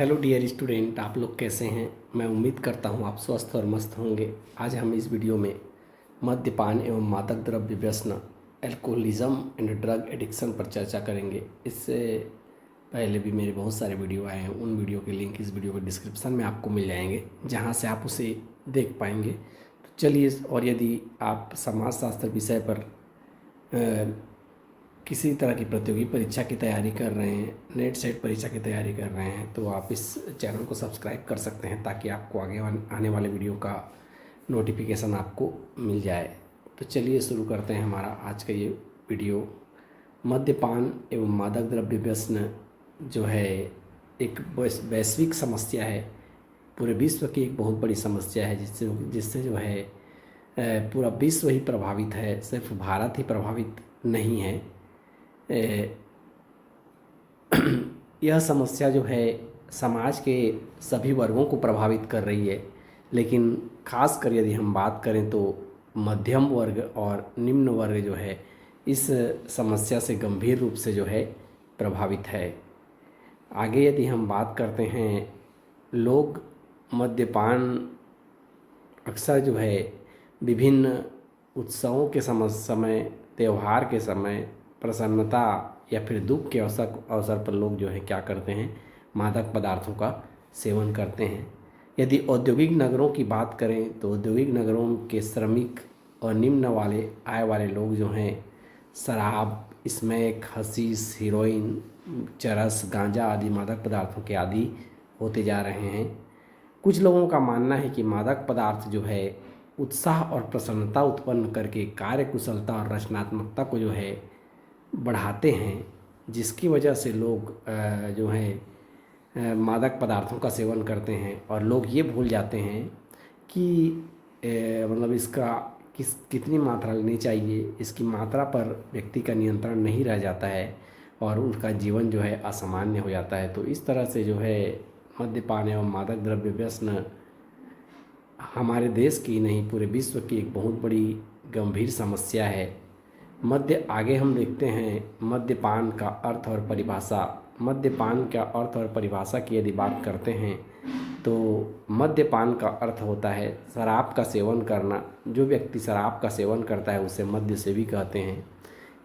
Hello dear student, आप लोग कैसे हैं। मैं उम्मीद करता हूं आप स्वस्थ और मस्त होंगे। आज हम इस वीडियो में मद्यपान एवं मादक द्रव्य व्यसन, अल्कोहलिज्म एंड ड्रग एडिक्शन पर चर्चा करेंगे। इससे पहले भी मेरे बहुत सारे वीडियो आए हैं, उन वीडियो के लिंक इस वीडियो के डिस्क्रिप्शन में आपको मिल जाएंगे, जहां से आप उसे देख पाएंगे। तो चलिए, और यदि आप समाजशास्त्र विषय पर किसी तरह की प्रतियोगी परीक्षा की तैयारी कर रहे हैं, नेट सेट परीक्षा की तैयारी कर रहे हैं, तो आप इस चैनल को सब्सक्राइब कर सकते हैं, ताकि आपको आगे आने वाले वीडियो का नोटिफिकेशन आपको मिल जाए। तो चलिए शुरू करते हैं हमारा आज का ये वीडियो। मद्यपान एवं मादक द्रव्य व्यसन जो है एक वैश्विक समस्या है, पूरे विश्व की एक बहुत बड़ी समस्या है, जिससे जो है पूरा विश्व ही प्रभावित है, सिर्फ भारत ही प्रभावित नहीं है। यह समस्या जो है समाज के सभी वर्गों को प्रभावित कर रही है, लेकिन खासकर यदि हम बात करें तो मध्यम वर्ग और निम्न वर्ग जो है इस समस्या से गंभीर रूप से जो है प्रभावित है। आगे यदि हम बात करते हैं, लोग मद्यपान अक्सर जो है विभिन्न उत्सवों के समय, त्यौहार के समय, प्रसन्नता या फिर दुख के अवसर पर लोग जो है क्या करते हैं, मादक पदार्थों का सेवन करते हैं। यदि औद्योगिक नगरों की बात करें तो औद्योगिक नगरों के श्रमिक और निम्न वाले आय वाले लोग जो हैं शराब, स्मैक, हशीश, हीरोइन, चरस, गांजा आदि मादक पदार्थों के आदी होते जा रहे हैं। कुछ लोगों का मानना है कि मादक पदार्थ जो है उत्साह और प्रसन्नता उत्पन्न करके कार्य कुशलता और रचनात्मकता को जो है बढ़ाते हैं, जिसकी वजह से लोग जो है मादक पदार्थों का सेवन करते हैं। और लोग ये भूल जाते हैं कि मतलब इसका कितनी मात्रा लेनी चाहिए। इसकी मात्रा पर व्यक्ति का नियंत्रण नहीं रह जाता है और उनका जीवन जो है असामान्य हो जाता है। तो इस तरह से जो है मद्यपान एवं मादक द्रव्य व्यसन हमारे देश की नहीं, पूरे विश्व की एक बहुत बड़ी गंभीर समस्या है। आगे हम देखते हैं मद्यपान का अर्थ और परिभाषा। मद्यपान का अर्थ और परिभाषा की यदि बात करते हैं तो मद्यपान का अर्थ होता है शराब का सेवन करना। जो व्यक्ति शराब का सेवन करता है उसे मद्य सेवी कहते हैं।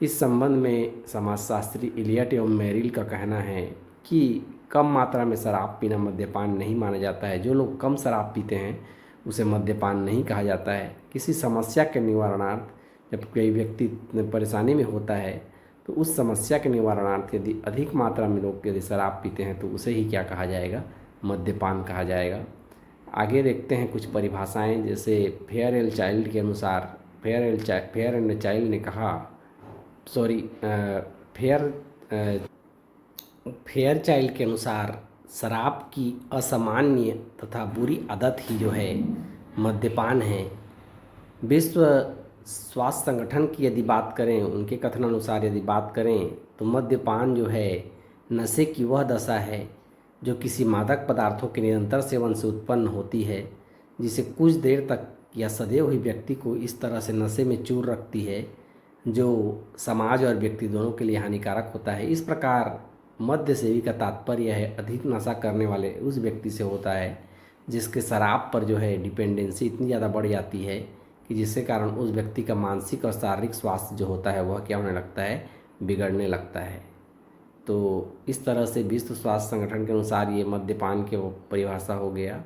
इस संबंध में समाजशास्त्री इलियट एवं मेरिल का कहना है कि कम मात्रा में शराब पीना मद्यपान नहीं माना जाता है। जो लोग कम शराब पीते हैं उसे मद्यपान नहीं कहा जाता है। किसी समस्या के निवारणार्थ जब कोई व्यक्ति परेशानी में होता है तो उस समस्या के निवारणार्थ यदि अधिक मात्रा में लोग यदि शराब पीते हैं तो उसे ही क्या कहा जाएगा, मद्यपान कहा जाएगा। आगे देखते हैं कुछ परिभाषाएं, जैसे फेयर एंड चाइल्ड के अनुसार, फेयर एंड चाइल्ड ने कहा, सॉरी फेयर चाइल्ड के अनुसार शराब की असामान्य तथा बुरी आदत ही जो है मद्यपान है। विश्व स्वास्थ्य संगठन की यदि बात करें, उनके कथनानुसार यदि बात करें तो मद्यपान जो है नशे की वह दशा है जो किसी मादक पदार्थों के निरंतर सेवन से उत्पन्न होती है, जिसे कुछ देर तक या सदैव ही व्यक्ति को इस तरह से नशे में चूर रखती है जो समाज और व्यक्ति दोनों के लिए हानिकारक होता है। इस प्रकार मद्य सेवी का तात्पर्य है अधिक नशा करने वाले उस व्यक्ति से होता है जिसके शराब पर जो है डिपेंडेंसी इतनी ज़्यादा बढ़ जाती है कि जिसके कारण उस व्यक्ति का मानसिक और शारीरिक स्वास्थ्य जो होता है वह क्या होने लगता है, बिगड़ने लगता है। तो इस तरह से विश्व स्वास्थ्य संगठन के अनुसार ये मद्यपान की परिभाषा हो गया।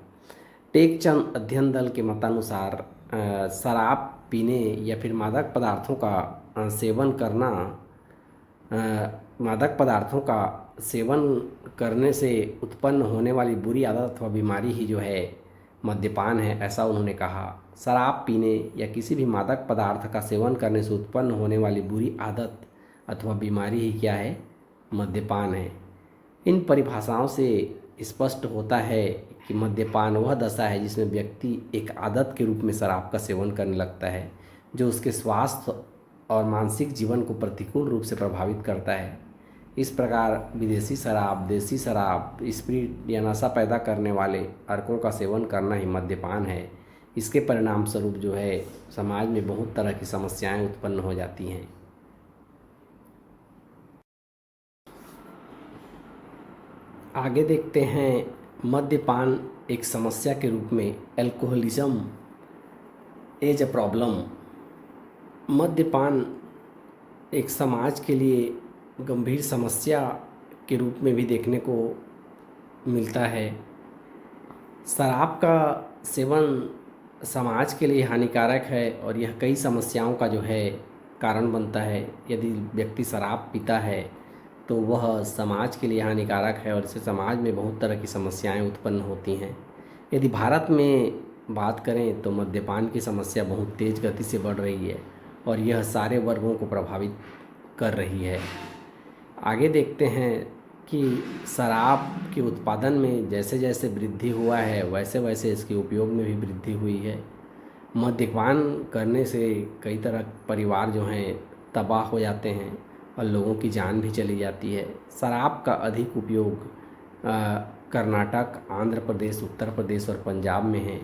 टेकचंद अध्ययन दल के मतानुसार शराब पीने या फिर मादक पदार्थों का सेवन करना, मादक पदार्थों का सेवन करने से उत्पन्न होने वाली बुरी आदत अथवा बीमारी ही जो है मद्यपान है, ऐसा उन्होंने कहा। शराब पीने या किसी भी मादक पदार्थ का सेवन करने से उत्पन्न होने वाली बुरी आदत अथवा बीमारी ही क्या है, मद्यपान है। इन परिभाषाओं से स्पष्ट होता है कि मद्यपान वह दशा है जिसमें व्यक्ति एक आदत के रूप में शराब का सेवन करने लगता है, जो उसके स्वास्थ्य और मानसिक जीवन को प्रतिकूल रूप से प्रभावित करता है। इस प्रकार विदेशी शराब, देसी शराब, स्प्रिट या नशा पैदा करने वाले अर्कों का सेवन करना ही मद्यपान है। इसके परिणाम स्वरूप जो है समाज में बहुत तरह की समस्याएं उत्पन्न हो जाती हैं। आगे देखते हैं मद्यपान एक समस्या के रूप में, अल्कोहलिज्म एज अ प्रॉब्लम, मद्यपान एक समाज के लिए गंभीर समस्या के रूप में भी देखने को मिलता है। शराब का सेवन समाज के लिए हानिकारक है और यह कई समस्याओं का जो है कारण बनता है। यदि व्यक्ति शराब पीता है तो वह समाज के लिए हानिकारक है और इससे समाज में बहुत तरह की समस्याएं उत्पन्न होती हैं। यदि भारत में बात करें तो मद्यपान की समस्या बहुत तेज़ गति से बढ़ रही है और यह सारे वर्गों को प्रभावित कर रही है। आगे देखते हैं कि शराब के उत्पादन में जैसे जैसे वृद्धि हुआ है वैसे वैसे इसके उपयोग में भी वृद्धि हुई है। मद्यपान करने से कई तरह परिवार जो हैं तबाह हो जाते हैं और लोगों की जान भी चली जाती है। शराब का अधिक उपयोग कर्नाटक, आंध्र प्रदेश, उत्तर प्रदेश और पंजाब में है।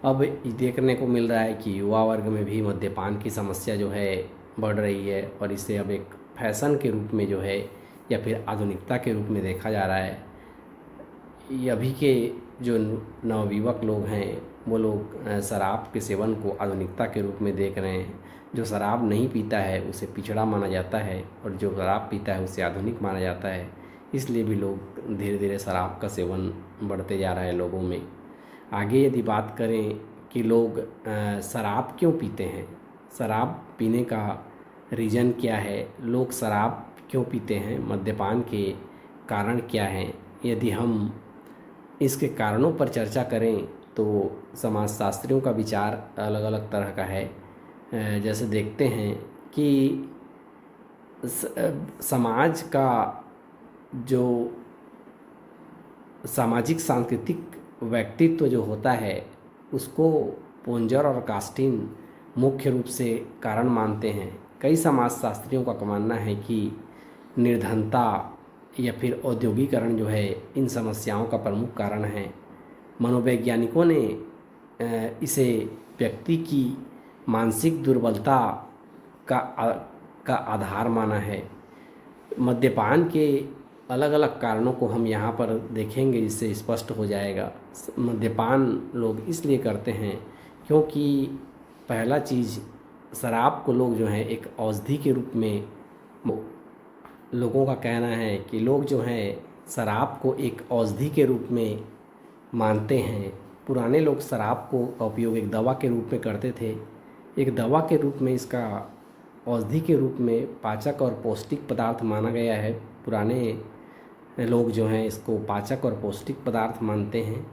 अब देखने को मिल रहा है कि युवा वर्ग में भी मद्यपान की समस्या जो है बढ़ रही है और इसे अब एक फैशन के रूप में जो है या फिर आधुनिकता के रूप में देखा जा रहा है। ये अभी के जो नवयुवक लोग हैं वो लोग शराब के सेवन को आधुनिकता के रूप में देख रहे हैं। जो शराब नहीं पीता है उसे पिछड़ा माना जाता है और जो शराब पीता है उसे आधुनिक माना जाता है। इसलिए भी लोग धीरे धीरे शराब का सेवन बढ़ते जा रहा है लोगों में। आगे यदि बात करें कि लोग शराब क्यों पीते हैं, शराब पीने का रीज़न क्या है, लोग शराब क्यों पीते हैं, मद्यपान के कारण क्या हैं, यदि हम इसके कारणों पर चर्चा करें तो समाजशास्त्रियों का विचार अलग अलग तरह का है। जैसे देखते हैं कि समाज का जो सामाजिक सांस्कृतिक व्यक्तित्व जो होता है उसको पोंजर और कास्टिन मुख्य रूप से कारण मानते हैं। कई समाजशास्त्रियों का मानना है कि निर्धनता या फिर औद्योगिकरण जो है इन समस्याओं का प्रमुख कारण है। मनोवैज्ञानिकों ने इसे व्यक्ति की मानसिक दुर्बलता का आधार माना है। मद्यपान के अलग अलग कारणों को हम यहाँ पर देखेंगे जिससे स्पष्ट हो जाएगा। मद्यपान लोग इसलिए करते हैं क्योंकि पहला चीज़, शराब को लोग जो है एक औषधि के रूप में, लोगों का कहना है कि लोग जो हैं शराब को एक औषधि के रूप में मानते हैं। पुराने लोग शराब को का उपयोग एक दवा के रूप में करते थे। एक दवा के रूप में, इसका औषधि के रूप में पाचक और पौष्टिक पदार्थ माना गया है। पुराने लोग जो हैं इसको पाचक और पौष्टिक पदार्थ मानते हैं।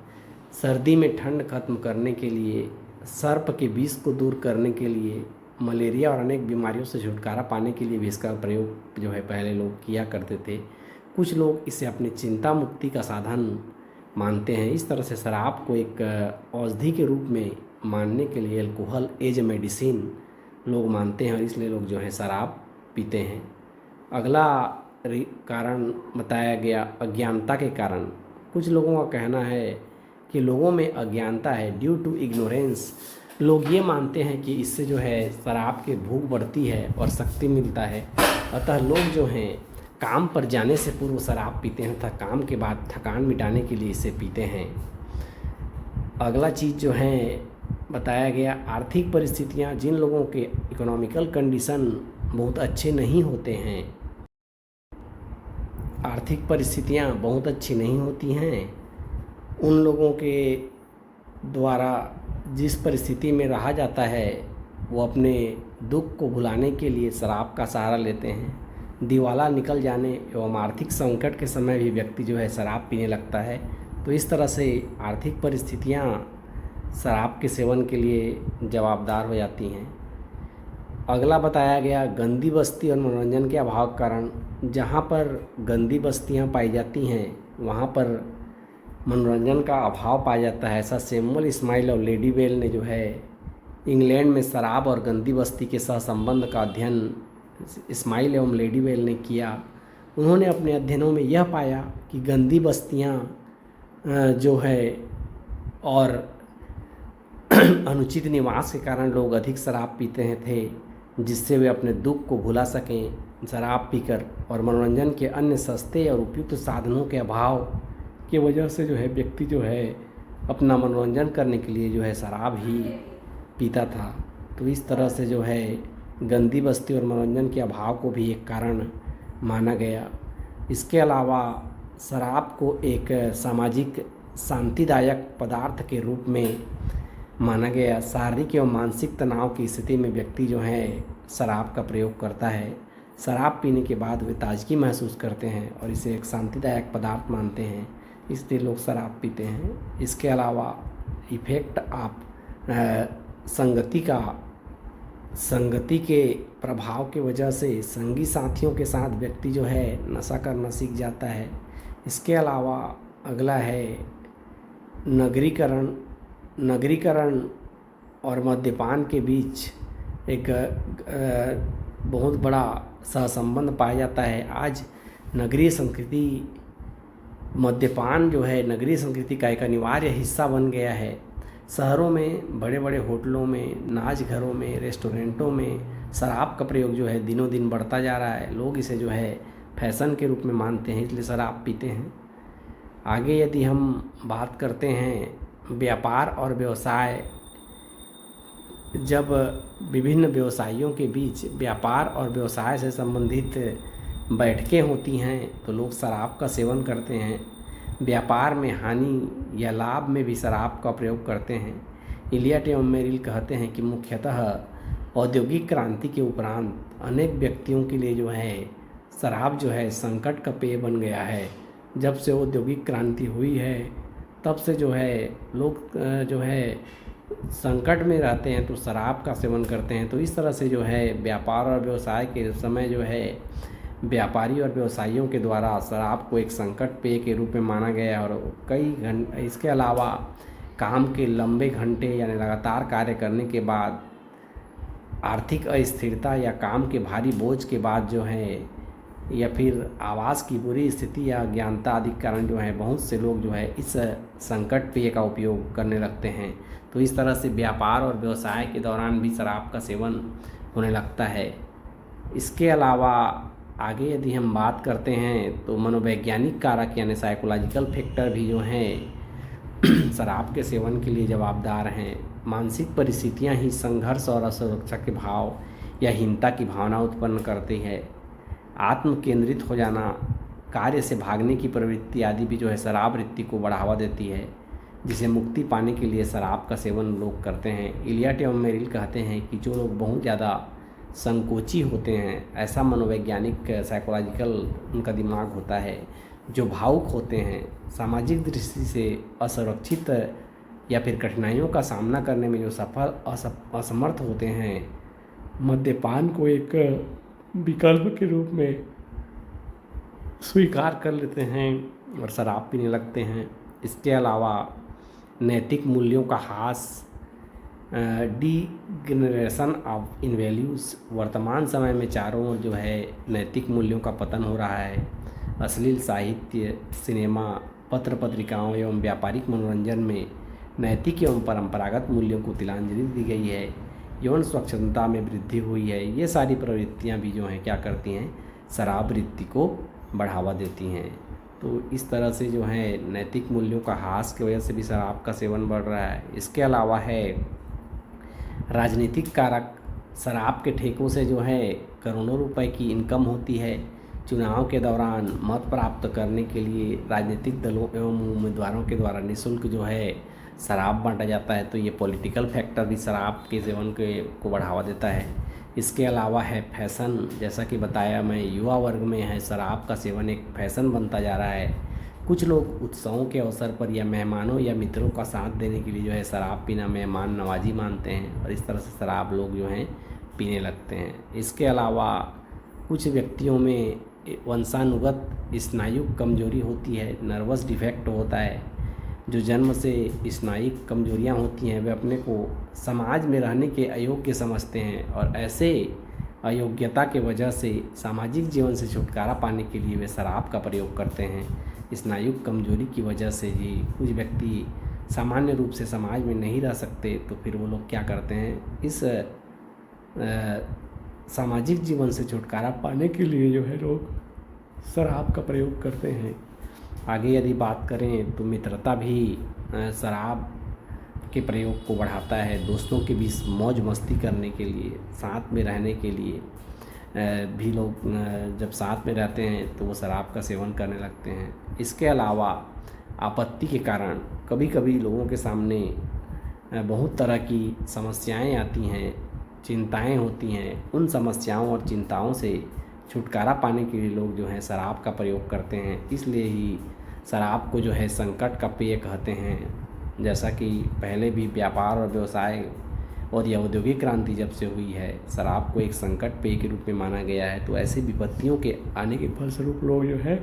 सर्दी में ठंड खत्म करने के लिए, सर्प के विष को दूर करने के लिए, मलेरिया और अनेक बीमारियों से छुटकारा पाने के लिए भी इसका प्रयोग जो है पहले लोग किया करते थे। कुछ लोग इसे अपनी चिंता मुक्ति का साधन मानते हैं। इस तरह से शराब को एक औषधि के रूप में मानने के लिए अल्कोहल एज ए मेडिसिन लोग मानते हैं और इसलिए लोग जो है शराब पीते हैं। अगला कारण बताया गया अज्ञानता के कारण। कुछ लोगों का कहना है कि लोगों में अज्ञानता है, ड्यू टू इग्नोरेंस। लोग ये मानते हैं कि इससे जो है शराब की भूख बढ़ती है और शक्ति मिलता है, अतः लोग जो हैं काम पर जाने से पूर्व शराब पीते हैं तथा काम के बाद थकान मिटाने के लिए इसे पीते हैं। अगला चीज़ जो है बताया गया आर्थिक परिस्थितियाँ। जिन लोगों के इकोनॉमिकल कंडीशन बहुत अच्छे नहीं होते हैं, आर्थिक परिस्थितियाँ बहुत अच्छी नहीं होती हैं, उन लोगों के द्वारा जिस परिस्थिति में रहा जाता है वो अपने दुख को भुलाने के लिए शराब का सहारा लेते हैं। दिवाला निकल जाने एवं आर्थिक संकट के समय भी व्यक्ति जो है शराब पीने लगता है। तो इस तरह से आर्थिक परिस्थितियाँ शराब के सेवन के लिए जवाबदार हो जाती हैं। अगला बताया गया गंदी बस्ती और मनोरंजन के अभाव के कारण। जहाँ पर गंदी बस्तियाँ पाई जाती हैं वहाँ पर मनोरंजन का अभाव पाया जाता है। ऐसा सैमुअल इस्माइल और लेडी बेल ने जो है इंग्लैंड में शराब और गंदी बस्ती के सहसंबंध का अध्ययन इस्माइल एवं लेडी बेल ने किया। उन्होंने अपने अध्ययनों में यह पाया कि गंदी बस्तियाँ जो है और अनुचित निवास के कारण लोग अधिक शराब पीते हैं थे, जिससे वे अपने दुख को भुला सकें शराब पीकर। और मनोरंजन के अन्य सस्ते और उपयुक्त साधनों के अभाव की वजह से जो है व्यक्ति जो है अपना मनोरंजन करने के लिए जो है शराब ही पीता था। तो इस तरह से जो है गंदी बस्ती और मनोरंजन के अभाव को भी एक कारण माना गया। इसके अलावा शराब को एक सामाजिक शांतिदायक पदार्थ के रूप में माना गया। शारीरिक एवं मानसिक तनाव की स्थिति में व्यक्ति जो है शराब का प्रयोग करता है। शराब पीने के बाद वे ताजगी महसूस करते हैं और इसे एक शांतिदायक पदार्थ मानते हैं, इसलिए लोग शराब पीते हैं। इसके अलावा इफ़ेक्ट ऑफ संगति के प्रभाव के वजह से संगी साथियों के साथ व्यक्ति जो है नशा करना सीख जाता है। इसके अलावा अगला है नगरीकरण और मद्यपान के बीच एक बहुत बड़ा सहसंबंध पाया जाता है। आज नगरीय संस्कृति मद्यपान जो है नगरीय संस्कृति का एक अनिवार्य हिस्सा बन गया है। शहरों में बड़े बड़े होटलों में, नाच घरों में, रेस्टोरेंटों में शराब का प्रयोग जो है दिनों दिन बढ़ता जा रहा है। लोग इसे जो है फैशन के रूप में मानते हैं, इसलिए शराब पीते हैं। आगे यदि हम बात करते हैं व्यापार और व्यवसाय, जब विभिन्न व्यवसायियों के बीच व्यापार और व्यवसाय से संबंधित बैठकें होती हैं तो लोग शराब का सेवन करते हैं। व्यापार में हानि या लाभ में भी शराब का प्रयोग करते हैं। इलियट एवं मेरिल कहते हैं कि मुख्यतः औद्योगिक क्रांति के उपरांत अनेक व्यक्तियों के लिए जो है शराब जो है संकट का पेय बन गया है। जब से औद्योगिक क्रांति हुई है तब से जो है लोग जो है संकट में रहते हैं तो शराब का सेवन करते हैं। तो इस तरह से जो है व्यापार और व्यवसाय के समय जो है व्यापारी और व्यवसायियों के द्वारा शराब को एक संकट पेय के रूप में माना गया। और इसके अलावा काम के लंबे घंटे यानी लगातार कार्य करने के बाद, आर्थिक अस्थिरता या काम के भारी बोझ के बाद जो है, या फिर आवास की बुरी स्थिति या अज्ञानता आदि कारण जो है बहुत से लोग जो है इस संकट पेय का उपयोग करने लगते हैं। तो इस तरह से व्यापार और व्यवसाय के दौरान भी शराब का सेवन होने लगता है। इसके अलावा आगे यदि हम बात करते हैं तो मनोवैज्ञानिक कारक यानी साइकोलॉजिकल फैक्टर भी जो हैं शराब के सेवन के लिए जवाबदार हैं। मानसिक परिस्थितियां ही संघर्ष और असुरक्षा के भाव या हीनता की भावना उत्पन्न करती है। आत्म केंद्रित हो जाना, कार्य से भागने की प्रवृत्ति आदि भी जो है शराब वृत्ति को बढ़ावा देती है, जिसे मुक्ति पाने के लिए शराब का सेवन लोग करते हैं। इलियट एवं मेरिल कहते हैं कि जो लोग बहुत ज़्यादा संकोची होते हैं, ऐसा मनोवैज्ञानिक साइकोलॉजिकल उनका दिमाग होता है, जो भावुक होते हैं, सामाजिक दृष्टि से असुरक्षित या फिर कठिनाइयों का सामना करने में जो असमर्थ होते हैं, मद्यपान को एक विकल्प के रूप में स्वीकार कर लेते हैं और शराब पीने लगते हैं। इसके अलावा नैतिक मूल्यों का ह्रास, डिजेनरेशन ऑफ इन वैल्यूज़, वर्तमान समय में चारों ओर जो है नैतिक मूल्यों का पतन हो रहा है। अश्लील साहित्य, सिनेमा, पत्र पत्रिकाओं एवं व्यापारिक मनोरंजन में नैतिक एवं परंपरागत मूल्यों को तिलांजलि दी गई है। यौन स्वच्छंदता में वृद्धि हुई है। ये सारी प्रवृत्तियाँ भी जो हैं क्या करती हैं, शराब वृत्ति को बढ़ावा देती हैं। तो इस तरह से जो है नैतिक मूल्यों का ह्रास की वजह से भी शराब का सेवन बढ़ रहा है। इसके अलावा है राजनीतिक कारक। शराब के ठेकों से जो है करोड़ों रुपए की इनकम होती है। चुनाव के दौरान मत प्राप्त करने के लिए राजनीतिक दलों एवं उम्मीदवारों के द्वारा निःशुल्क जो है शराब बांटा जाता है। तो ये पॉलिटिकल फैक्टर भी शराब के सेवन को बढ़ावा देता है। इसके अलावा है फैशन, जैसा कि बताया मैं, युवा वर्ग में है शराब का सेवन एक फैशन बनता जा रहा है। कुछ लोग उत्सवों के अवसर पर या मेहमानों या मित्रों का साथ देने के लिए जो है शराब पीना मेहमान नवाजी मानते हैं और इस तरह से शराब लोग जो हैं पीने लगते हैं। इसके अलावा कुछ व्यक्तियों में वंशानुगत स्नायु कमजोरी होती है, नर्वस डिफेक्ट होता है। जो जन्म से स्नायु कमजोरियां होती हैं वे अपने को समाज में रहने के अयोग्य समझते हैं और ऐसे अयोग्यता के वजह से सामाजिक जीवन से छुटकारा पाने के लिए वे शराब का प्रयोग करते हैं। स्नायु कमजोरी की वजह से ही कुछ व्यक्ति सामान्य रूप से समाज में नहीं रह सकते, तो फिर वो लोग क्या करते हैं, इस सामाजिक जीवन से छुटकारा पाने के लिए जो है लोग शराब का प्रयोग करते हैं। आगे यदि बात करें तो मित्रता भी शराब के प्रयोग को बढ़ाता है। दोस्तों के बीच मौज मस्ती करने के लिए, साथ में रहने के लिए भी लोग जब साथ में रहते हैं तो वो शराब का सेवन करने लगते हैं। इसके अलावा आपत्ति के कारण कभी कभी लोगों के सामने बहुत तरह की समस्याएं आती हैं, चिंताएं होती हैं। उन समस्याओं और चिंताओं से छुटकारा पाने के लिए लोग जो है शराब का प्रयोग करते हैं। इसलिए ही शराब को जो है संकट का पेय कहते हैं। जैसा कि पहले भी व्यापार और व्यवसाय और यह औद्योगिक क्रांति जब से हुई है, शराब को एक संकट पेय के रूप में माना गया है। तो ऐसी विपत्तियों के आने के फलस्वरूप लोग जो है,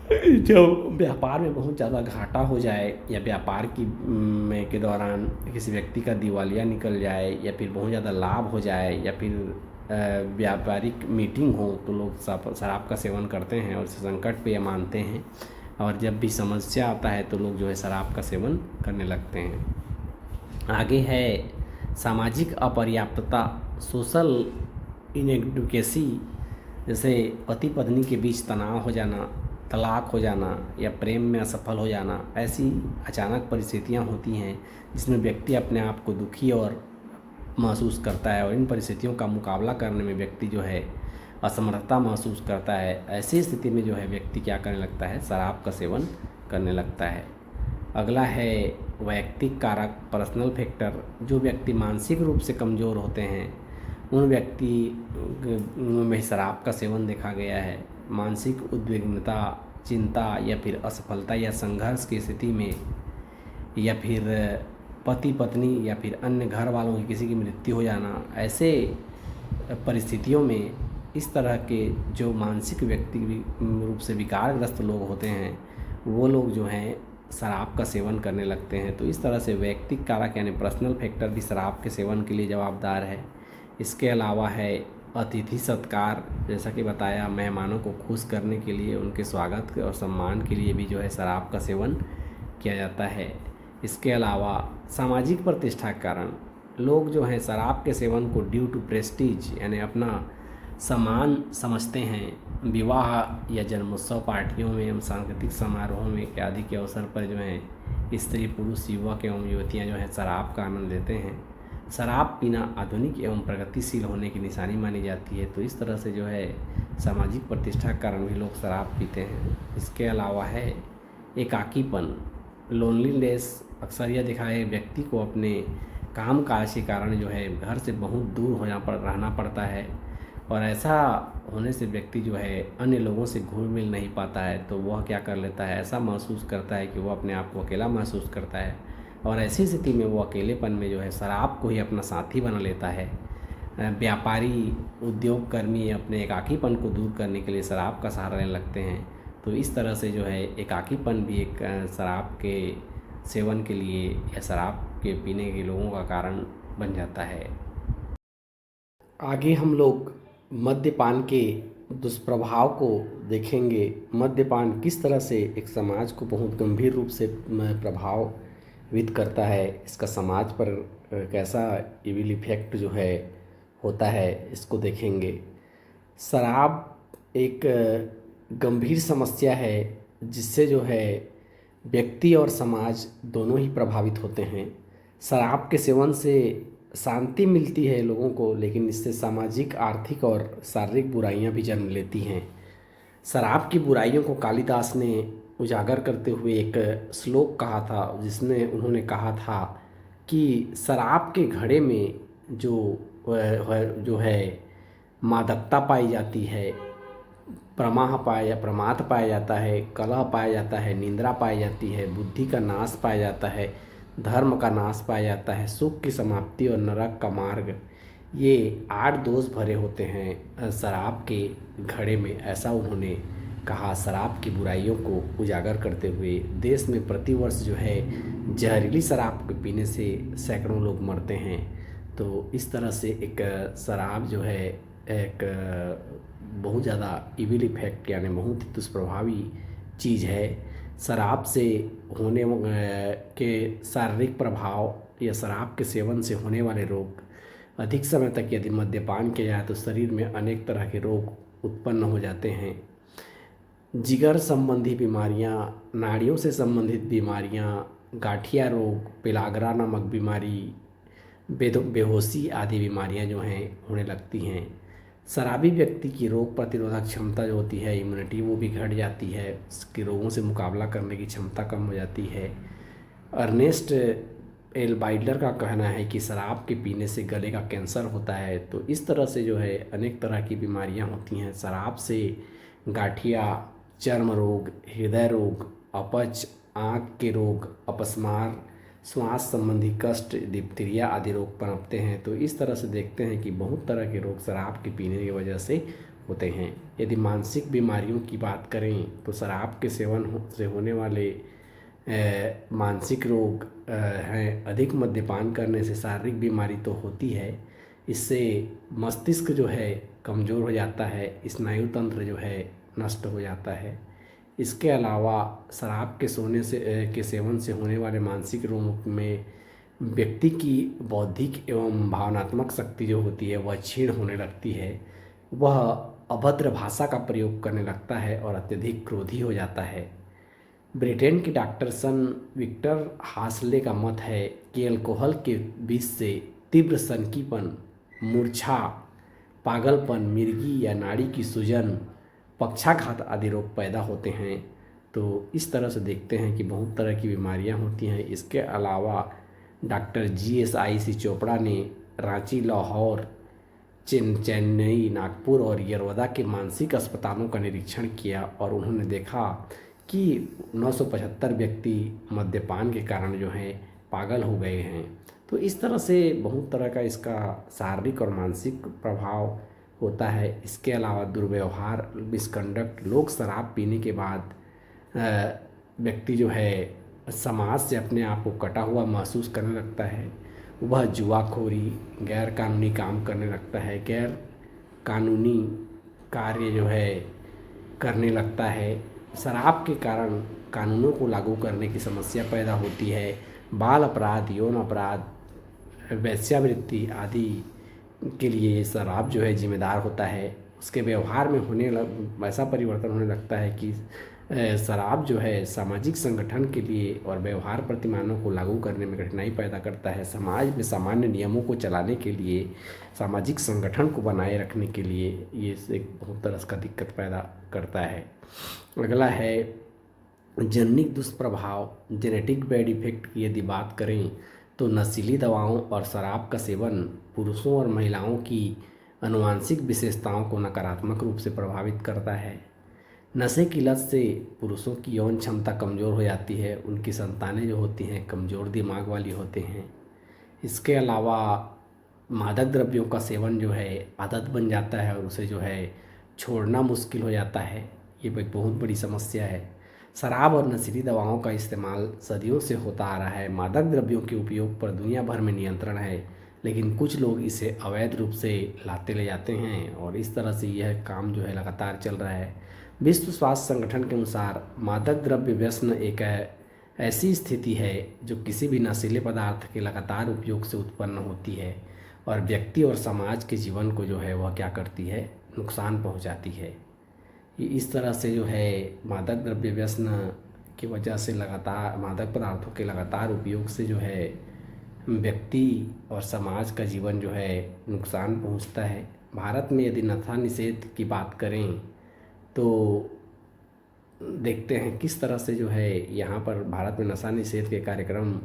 जब व्यापार में बहुत ज़्यादा घाटा हो जाए या व्यापार की में के दौरान किसी व्यक्ति का दिवालिया निकल जाए या फिर बहुत ज़्यादा लाभ हो जाए या फिर व्यापारिक मीटिंग हो, तो लोग शराब का सेवन करते हैं और इसे संकट पेय मानते हैं। और जब भी समस्या आता है तो लोग जो है शराब का सेवन करने लगते हैं। आगे है सामाजिक अपर्याप्तता, सोशल इनएडुकेसी। जैसे पति पत्नी के बीच तनाव हो जाना, तलाक हो जाना या प्रेम में असफल हो जाना, ऐसी अचानक परिस्थितियां होती हैं जिसमें व्यक्ति अपने आप को दुखी और महसूस करता है और इन परिस्थितियों का मुकाबला करने में व्यक्ति जो है असमर्थता महसूस करता है। ऐसी स्थिति में जो है व्यक्ति क्या करने लगता है, शराब का सेवन करने लगता है। अगला है वैयक्तिक कारक, पर्सनल फैक्टर। जो व्यक्ति मानसिक रूप से कमज़ोर होते हैं उन व्यक्ति में शराब का सेवन देखा गया है। मानसिक उद्विग्नता, चिंता या फिर असफलता या संघर्ष की स्थिति में या फिर पति पत्नी या फिर अन्य घर वालों की किसी की मृत्यु हो जाना, ऐसे परिस्थितियों में इस तरह के जो मानसिक व्यक्ति रूप से विकारग्रस्त लोग होते हैं वो लोग जो हैं शराब का सेवन करने लगते हैं। तो इस तरह से वैयक्तिक कारक यानी पर्सनल फैक्टर भी शराब के सेवन के लिए जवाबदार है। इसके अलावा है अतिथि सत्कार। जैसा कि बताया, मेहमानों को खुश करने के लिए, उनके स्वागत और सम्मान के लिए भी जो है शराब का सेवन किया जाता है। इसके अलावा सामाजिक प्रतिष्ठा के कारण लोग जो हैं शराब के सेवन को ड्यू टू प्रेस्टीज यानी अपना सम्मान समझते हैं। विवाह या जन्मोत्सव पार्टियों में एवं सांस्कृतिक समारोहों में आदि के अवसर पर जो है स्त्री पुरुष युवक एवं युवतियाँ जो हैं शराब का आनंद लेते हैं। शराब पीना आधुनिक एवं प्रगतिशील होने की निशानी मानी जाती है। तो इस तरह से जो है सामाजिक प्रतिष्ठा के कारण भी लोग शराब पीते हैं। इसके अलावा है एकाकीपन, लोनलीनेस। अक्सर यह दिखा है व्यक्ति को अपने काम काज के कारण जो है घर से बहुत दूर रहना पड़ता है और ऐसा होने से व्यक्ति जो है अन्य लोगों से घुल मिल नहीं पाता है। तो वह क्या कर लेता है, ऐसा महसूस करता है कि वो अपने आप को अकेला महसूस करता है और ऐसी स्थिति में वो अकेलेपन में जो है शराब को ही अपना साथी बना लेता है। व्यापारी, उद्योगकर्मी अपने एकाकीपन को दूर करने के लिए शराब का सहारा लेने लगते हैं। तो इस तरह से जो है एकाकीपन भी एक शराब के सेवन के लिए या शराब के पीने के लोगों का कारण बन जाता है। आगे हम लोग मद्यपान के दुष्प्रभाव को देखेंगे। मद्यपान किस तरह से एक समाज को बहुत गंभीर रूप से प्रभावित करता है, इसका समाज पर कैसा इविल इफेक्ट जो है होता है, इसको देखेंगे। शराब एक गंभीर समस्या है जिससे जो है व्यक्ति और समाज दोनों ही प्रभावित होते हैं। शराब के सेवन से शांति मिलती है लोगों को, लेकिन इससे सामाजिक, आर्थिक और शारीरिक बुराइयां भी जन्म लेती हैं। शराब की बुराइयों को कालिदास ने उजागर करते हुए एक श्लोक कहा था, जिसमें उन्होंने कहा था कि शराब के घड़े में जो है मादकता पाई जाती है, प्रमाद पाया जाता है, कलह पाया जाता है, निंद्रा पाई जाती है, बुद्धि का नाश पाया जाता है, धर्म का नाश पाया जाता है, सुख की समाप्ति और नरक का मार्ग। ये 8 दोष भरे होते हैं शराब के घड़े में, ऐसा उन्होंने कहा। शराब की बुराइयों को उजागर करते हुए देश में प्रतिवर्ष जो है जहरीली शराब के पीने से सैकड़ों लोग मरते हैं। तो इस तरह से एक शराब जो है एक बहुत ज़्यादा इविल इफेक्ट यानी बहुत ही दुष्प्रभावी चीज़ है। शराब से होने के शारीरिक प्रभाव या शराब के सेवन से होने वाले रोग, अधिक समय तक यदि मद्यपान किया जाए तो शरीर में अनेक तरह के रोग उत्पन्न हो जाते हैं। जिगर संबंधी बीमारियां, नाड़ियों से संबंधित बीमारियां, गाठिया रोग, पेलाग्रा नामक बीमारी, बेहोशी आदि बीमारियां जो हैं होने लगती हैं। शराबी व्यक्ति की रोग प्रतिरोधक क्षमता जो होती है, इम्यूनिटी, वो भी घट जाती है, उसके रोगों से मुकाबला करने की क्षमता कम हो जाती है। अर्नेस्ट एल बाइडलर का कहना है कि शराब के पीने से गले का कैंसर होता है। तो इस तरह से जो है अनेक तरह की बीमारियां होती हैं शराब से। गाठिया, चर्म रोग, हृदय रोग, अपच, आँख के रोग, अपस्मार, श्वास संबंधी कष्ट, डिप्थीरिया आदि रोग पनपते हैं। तो इस तरह से देखते हैं कि बहुत तरह के रोग शराब के पीने की वजह से होते हैं। यदि मानसिक बीमारियों की बात करें तो शराब के सेवन से होने वाले मानसिक रोग हैं। अधिक मद्यपान करने से शारीरिक बीमारी तो होती है, इससे मस्तिष्क जो है कमज़ोर हो जाता है, स्नायु तंत्र जो है नष्ट हो जाता है। इसके अलावा शराब के सेवन से होने वाले मानसिक रोग में व्यक्ति की बौद्धिक एवं भावनात्मक शक्ति जो होती है वह क्षीण होने लगती है। वह अभद्र भाषा का प्रयोग करने लगता है और अत्यधिक क्रोधी हो जाता है। ब्रिटेन के डॉक्टर सन विक्टर हासले का मत है कि अल्कोहल के विष से तीव्र सनकीपन, मूर्छा, पागलपन, मिर्गी या नाड़ी की सूजन, पक्षाघात आदि रोग पैदा होते हैं। तो इस तरह से देखते हैं कि बहुत तरह की बीमारियां होती हैं। इसके अलावा डॉक्टर GSIC चोपड़ा ने रांची, लाहौर, चेन्नई, नागपुर और यरवदा के मानसिक अस्पतालों का निरीक्षण किया और उन्होंने देखा कि 975 व्यक्ति मद्यपान के कारण जो है पागल हो गए हैं। तो इस तरह से बहुत तरह का इसका शारीरिक और मानसिक प्रभाव होता है। इसके अलावा दुर्व्यवहार, मिसकंडक्ट, लोग शराब पीने के बाद व्यक्ति जो है समाज से अपने आप को कटा हुआ महसूस करने लगता है। वह जुआखोरी, गैर कानूनी काम करने लगता है, गैर कानूनी कार्य जो है करने लगता है। शराब के कारण कानूनों को लागू करने की समस्या पैदा होती है। बाल अपराध, यौन अपराध, वेश्यावृत्ति आदि के लिए शराब जो है जिम्मेदार होता है। उसके व्यवहार में ऐसा परिवर्तन होने लगता है कि शराब जो है सामाजिक संगठन के लिए और व्यवहार प्रतिमानों को लागू करने में कठिनाई पैदा करता है। समाज में सामान्य नियमों को चलाने के लिए, सामाजिक संगठन को बनाए रखने के लिए ये एक बहुत तरह का दिक्कत पैदा करता है। अगला है जननिक दुष्प्रभाव, जेनेटिक बैड इफेक्ट की यदि बात करें तो नशीली दवाओं और शराब का सेवन पुरुषों और महिलाओं की आनुवांशिक विशेषताओं को नकारात्मक रूप से प्रभावित करता है। नशे की लत से पुरुषों की यौन क्षमता कमज़ोर हो जाती है, उनकी संतानें जो होती हैं कमज़ोर दिमाग वाली होते हैं। इसके अलावा मादक द्रव्यों का सेवन जो है आदत बन जाता है और उसे जो है छोड़ना मुश्किल हो जाता है। ये एक बहुत बड़ी समस्या है। शराब और नशीली दवाओं का इस्तेमाल सदियों से होता आ रहा है। मादक द्रव्यों के उपयोग पर दुनिया भर में नियंत्रण है, लेकिन कुछ लोग इसे अवैध रूप से लाते ले जाते हैं और इस तरह से यह काम जो है लगातार चल रहा है। विश्व स्वास्थ्य संगठन के अनुसार मादक द्रव्य व्यसन एक ऐसी स्थिति है जो किसी भी नशीले पदार्थ के लगातार उपयोग से उत्पन्न होती है और व्यक्ति और समाज के जीवन को जो है वह क्या करती है, नुकसान पहुंचाती है। इस तरह से जो है मादक द्रव्य व्यसन की वजह से लगातार मादक पदार्थों के लगातार उपयोग से जो है व्यक्ति और समाज का जीवन जो है नुकसान पहुंचता है। भारत में यदि नशा निषेध की बात करें तो देखते हैं किस तरह से जो है यहाँ पर भारत में नशा निषेध के कार्यक्रम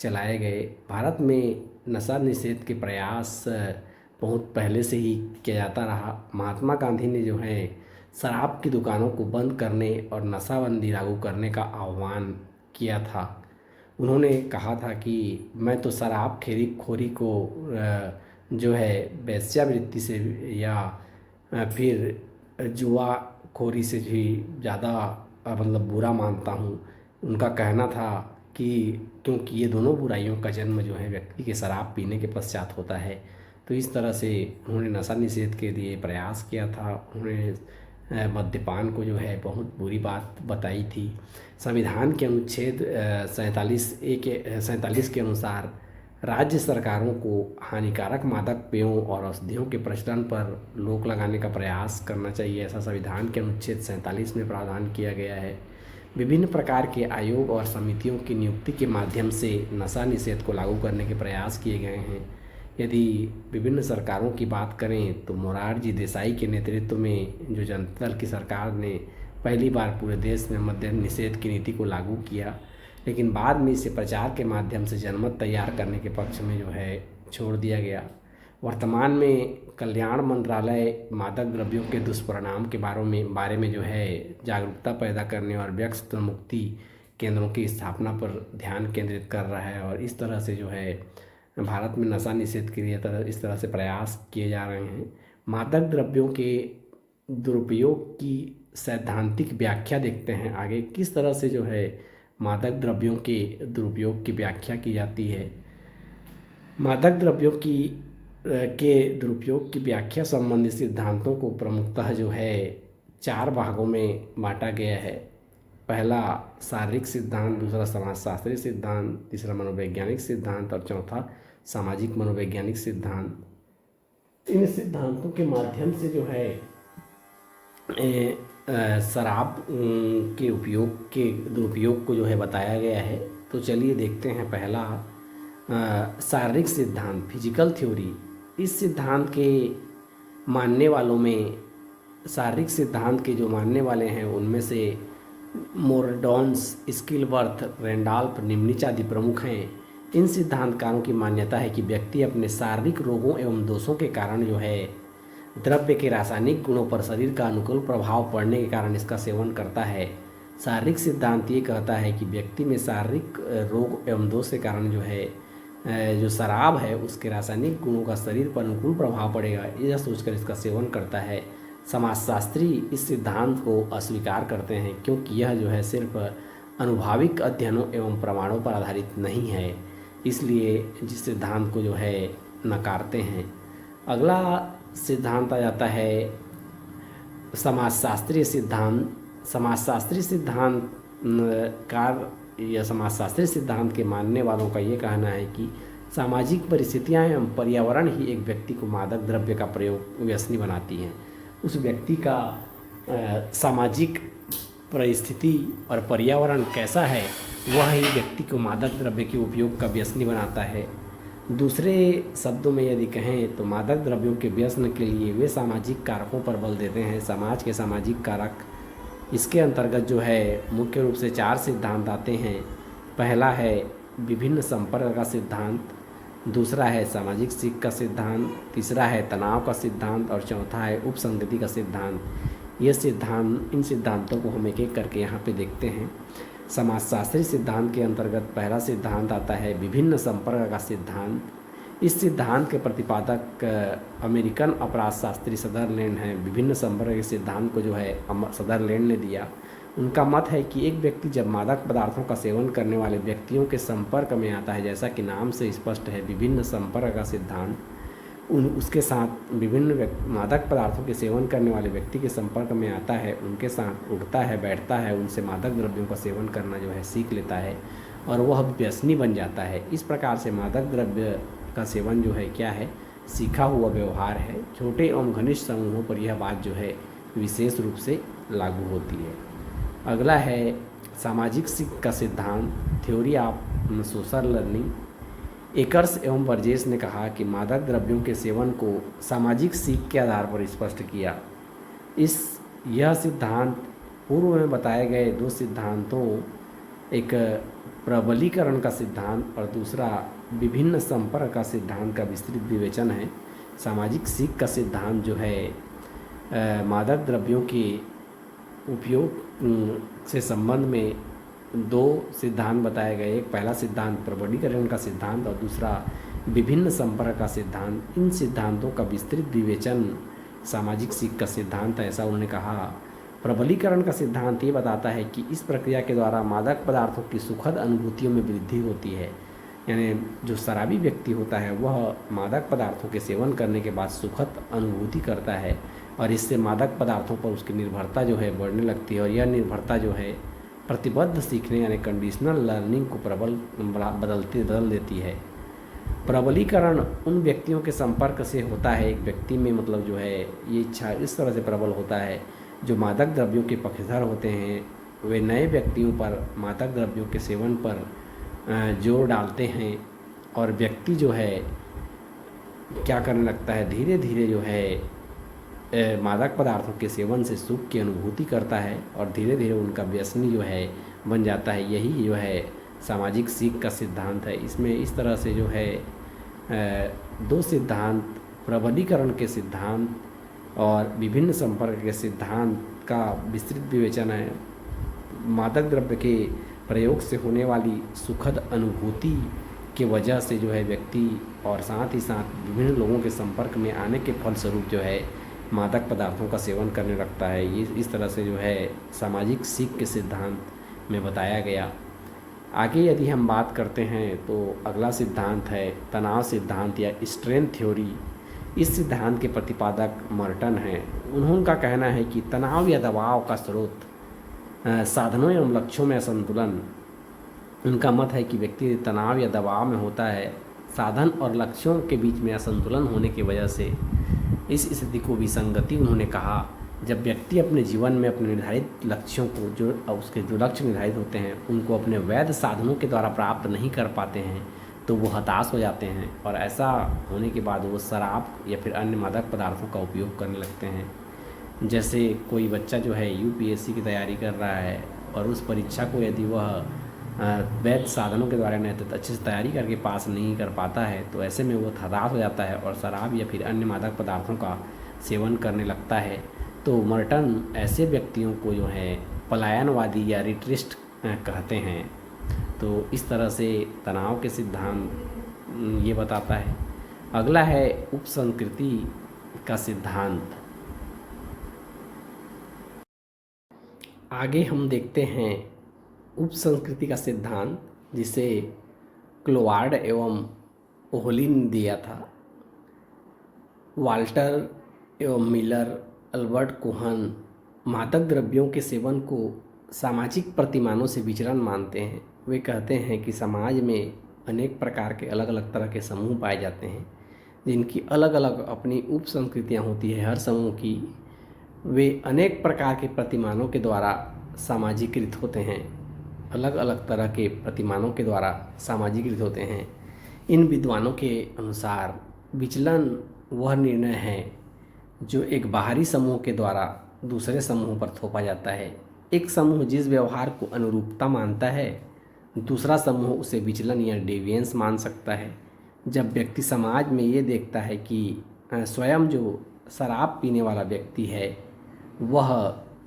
चलाए गए। भारत में नशा निषेध के प्रयास बहुत पहले से ही किया जाता रहा। महात्मा गांधी ने जो है शराब की दुकानों को बंद करने और नशाबंदी लागू करने का आह्वान किया था। उन्होंने कहा था कि मैं तो शराब खोरी को जो है वेश्यावृत्ति से या फिर जुआ खोरी से भी ज़्यादा मतलब बुरा मानता हूँ। उनका कहना था कि क्योंकि ये दोनों बुराइयों का जन्म जो है व्यक्ति के शराब पीने के पश्चात होता है। तो इस तरह से उन्होंने नशा निषेध के लिए प्रयास किया था। उन्होंने मद्यपान को जो है बहुत बुरी बात बताई थी। संविधान के अनुच्छेद 47 के अनुसार राज्य सरकारों को हानिकारक मादक पेयों और औषधियों के प्रचलन पर रोक लगाने का प्रयास करना चाहिए, ऐसा संविधान के अनुच्छेद 47 में प्रावधान किया गया है। विभिन्न प्रकार के आयोग और समितियों की नियुक्ति के माध्यम से नशा निषेध को लागू करने के प्रयास किए गए हैं। यदि विभिन्न सरकारों की बात करें तो मोरारजी देसाई के नेतृत्व में जो जनता दल की सरकार ने पहली बार पूरे देश में मद्य निषेध की नीति को लागू किया, लेकिन बाद में इसे प्रचार के माध्यम से जनमत तैयार करने के पक्ष में जो है छोड़ दिया गया। वर्तमान में कल्याण मंत्रालय मादक द्रव्यों के दुष्परिणाम के बारे में जो है जागरूकता पैदा करने और व्यसन मुक्ति केंद्रों की स्थापना पर ध्यान केंद्रित कर रहा है, और इस तरह से जो है भारत में नशा निषेध के लिए इस तरह से प्रयास किए जा रहे हैं। मादक द्रव्यों के दुरुपयोग की सैद्धांतिक व्याख्या देखते हैं आगे, किस तरह से जो है मादक द्रव्यों के दुरुपयोग की व्याख्या की जाती है। मादक द्रव्यों के दुरुपयोग की व्याख्या संबंधी सिद्धांतों को प्रमुखतः जो है 4 भागों में बांटा गया है। पहला शारीरिक सिद्धांत, दूसरा समाजशास्त्रीय सिद्धांत, तीसरा मनोवैज्ञानिक सिद्धांत और चौथा सामाजिक मनोवैज्ञानिक सिद्धांत। इन सिद्धांतों के माध्यम से जो है शराब के दुरुपयोग को जो है बताया गया है। तो चलिए देखते हैं पहला शारीरिक सिद्धांत, फिजिकल थ्योरी। इस सिद्धांत के मानने वालों में, शारीरिक सिद्धांत के जो मानने वाले हैं उनमें से मोरडॉन्स, स्किलवर्थ, रेंडॉल्फ, निम्निच आदि प्रमुख हैं। इन सिद्धांतकारों की मान्यता है कि व्यक्ति अपने शारीरिक रोगों एवं दोषों के कारण जो है द्रव्य के रासायनिक गुणों पर शरीर का अनुकूल प्रभाव पड़ने के कारण इसका सेवन करता है। शारीरिक सिद्धांत ये कहता है कि व्यक्ति में शारीरिक रोग एवं दोष के कारण जो है जो शराब है उसके रासायनिक गुणों का शरीर पर अनुकूल प्रभाव पड़ेगा, यह सोचकर इसका सेवन करता है। समाजशास्त्री इस सिद्धांत को अस्वीकार करते हैं क्योंकि यह जो है सिर्फ अनुभाविक अध्ययनों एवं प्रमाणों पर आधारित नहीं है, इसलिए जिस सिद्धांत को जो है नकारते हैं। अगला सिद्धांत आ जाता है समाजशास्त्रीय सिद्धांत। समाजशास्त्रीय सिद्धांत या समाजशास्त्रीय सिद्धांत के मानने वालों का ये कहना है कि सामाजिक परिस्थितियां एवं पर्यावरण ही एक व्यक्ति को मादक द्रव्य का प्रयोग व्यसनी बनाती हैं। उस व्यक्ति का सामाजिक परिस्थिति और पर्यावरण कैसा है वह ही व्यक्ति को मादक द्रव्य के उपयोग का व्यसनी बनाता है। दूसरे शब्दों में यदि कहें तो मादक द्रव्यों के व्यसन के लिए वे सामाजिक कारकों पर बल देते हैं। समाज के सामाजिक कारक, इसके अंतर्गत जो है मुख्य रूप से 4 सिद्धांत आते हैं। पहला है विभिन्न संपर्क का सिद्धांत, दूसरा है सामाजिक सीख का सिद्धांत, तीसरा है तनाव का सिद्धांत और चौथा है उपसंगति का सिद्धांत। इन सिद्धांतों को हम एक एक करके यहाँ पे देखते हैं। समाजशास्त्री सिद्धांत के अंतर्गत पहला सिद्धांत आता है विभिन्न संपर्क का सिद्धांत। इस सिद्धांत के प्रतिपादक अमेरिकन अपराध शास्त्री सदरलैंड हैं। विभिन्न संपर्क के सिद्धांत को जो है सदरलैंड ने दिया। उनका मत है कि एक व्यक्ति जब मादक पदार्थों का सेवन करने वाले व्यक्तियों के संपर्क में आता है, जैसा कि नाम से स्पष्ट है विभिन्न संपर्क का सिद्धांत, उसके साथ विभिन्न मादक पदार्थों के सेवन करने वाले व्यक्ति के संपर्क में आता है, उनके साथ उठता है, बैठता है, उनसे मादक द्रव्यों का सेवन करना जो है सीख लेता है और वह व्यसनी बन जाता है। इस प्रकार से मादक द्रव्य का सेवन जो है क्या है, सीखा हुआ व्यवहार है। छोटे एवं घनिष्ठ समूहों पर यह बात जो है विशेष रूप से लागू होती है। अगला है सामाजिक सीख का सिद्धांत, theory of social learning. Acres एवं बर्जेस ने कहा कि मादक द्रव्यों के सेवन को सामाजिक सीख के आधार पर स्पष्ट किया। यह सिद्धांत पूर्व में बताए गए 2 सिद्धांतों, एक प्रबलीकरण का सिद्धांत और दूसरा विभिन्न संपर्क का सिद्धांत का विस्तृत विवेचन है। सामाजिक सीख का सिद्धांत जो है मादक द्रव्यों के उपयोग से संबंध में 2 सिद्धांत बताए गए। एक पहला सिद्धांत प्रबलीकरण का सिद्धांत और दूसरा विभिन्न संपर्क का सिद्धांत। इन सिद्धांतों का विस्तृत विवेचन सामाजिक सीख का सिद्धांत है, ऐसा उन्होंने कहा। प्रबलीकरण का सिद्धांत ये बताता है कि इस प्रक्रिया के द्वारा मादक पदार्थों की सुखद अनुभूतियों में वृद्धि होती है। यानी जो शराबी व्यक्ति होता है वह मादक पदार्थों के सेवन करने के बाद सुखद अनुभूति करता है और इससे मादक पदार्थों पर उसकी निर्भरता जो है बढ़ने लगती है और यह निर्भरता जो है प्रतिबद्ध सीखने यानी कंडीशनल लर्निंग को बदल देती है। प्रबलीकरण उन व्यक्तियों के संपर्क से होता है, एक व्यक्ति में मतलब जो है ये इच्छा इस तरह से प्रबल होता है, जो मादक द्रव्यों के पक्षधर होते हैं वे नए व्यक्तियों पर मादक द्रव्यों के सेवन पर जोर डालते हैं और व्यक्ति जो है क्या करने लगता है, धीरे धीरे जो है मादक पदार्थों के सेवन से सुख की अनुभूति करता है और धीरे धीरे उनका व्यसनी जो है बन जाता है। यही जो है सामाजिक सीख का सिद्धांत है। इसमें इस तरह से जो है दो सिद्धांत, प्रबलीकरण के सिद्धांत और विभिन्न संपर्क के सिद्धांत का विस्तृत विवेचन है। मादक द्रव्य के प्रयोग से होने वाली सुखद अनुभूति की वजह से जो है व्यक्ति और साथ ही साथ विभिन्न लोगों के संपर्क में आने के फलस्वरूप जो है मादक पदार्थों का सेवन करने लगता है। ये इस तरह से जो है सामाजिक सीख के सिद्धांत में बताया गया। आगे यदि हम बात करते हैं तो अगला सिद्धांत है तनाव सिद्धांत या स्ट्रेंथ थ्योरी। इस सिद्धांत के प्रतिपादक मर्टन हैं। उनका कहना है कि तनाव या दबाव का स्रोत साधनों एवं लक्ष्यों में असंतुलन। उनका मत है कि व्यक्ति तनाव या दबाव में होता है, साधन और लक्ष्यों के बीच में असंतुलन होने की वजह से इस स्थिति को विसंगति उन्होंने कहा। जब व्यक्ति अपने जीवन में अपने निर्धारित लक्ष्यों को जो लक्ष्य निर्धारित होते हैं उनको अपने वैध साधनों के द्वारा प्राप्त नहीं कर पाते हैं तो वो हताश हो जाते हैं और ऐसा होने के बाद वो शराब या फिर अन्य मादक पदार्थों का उपयोग करने लगते हैं। जैसे कोई बच्चा जो है यूपीएससी की तैयारी कर रहा है और उस परीक्षा को यदि वह वैध साधनों के द्वारा नहीं तो अच्छे से तैयारी करके पास नहीं कर पाता है तो ऐसे में वो हताश हो जाता है और शराब या फिर अन्य मादक पदार्थों का सेवन करने लगता है। तो मर्टन ऐसे व्यक्तियों को जो है पलायनवादी या रिट्रिस्ट कहते हैं। तो इस तरह से तनाव के सिद्धांत ये बताता है। अगला है उपसंस्कृति का सिद्धांत। आगे हम देखते हैं उपसंस्कृति का सिद्धांत जिसे क्लोवार्ड एवं ओहलिन ने दिया था। वाल्टर एवं मिलर, अल्बर्ट कोहन मादक द्रव्यों के सेवन को सामाजिक प्रतिमानों से विचरण मानते हैं। वे कहते हैं कि समाज में अनेक प्रकार के अलग अलग तरह के समूह पाए जाते हैं जिनकी अलग अलग अपनी उप संस्कृतियाँ होती है। हर समूह की वे अनेक प्रकार के प्रतिमानों के द्वारा सामाजिकृत होते हैं, अलग अलग तरह के प्रतिमानों के द्वारा सामाजिकृत होते हैं। इन विद्वानों के अनुसार विचलन वह निर्णय है जो एक बाहरी समूह के द्वारा दूसरे समूह पर थोपा जाता है। एक समूह जिस व्यवहार को अनुरूपता मानता है दूसरा समूह उसे विचलन या डेविएंस मान सकता है। जब व्यक्ति समाज में ये देखता है कि स्वयं जो शराब पीने वाला व्यक्ति है वह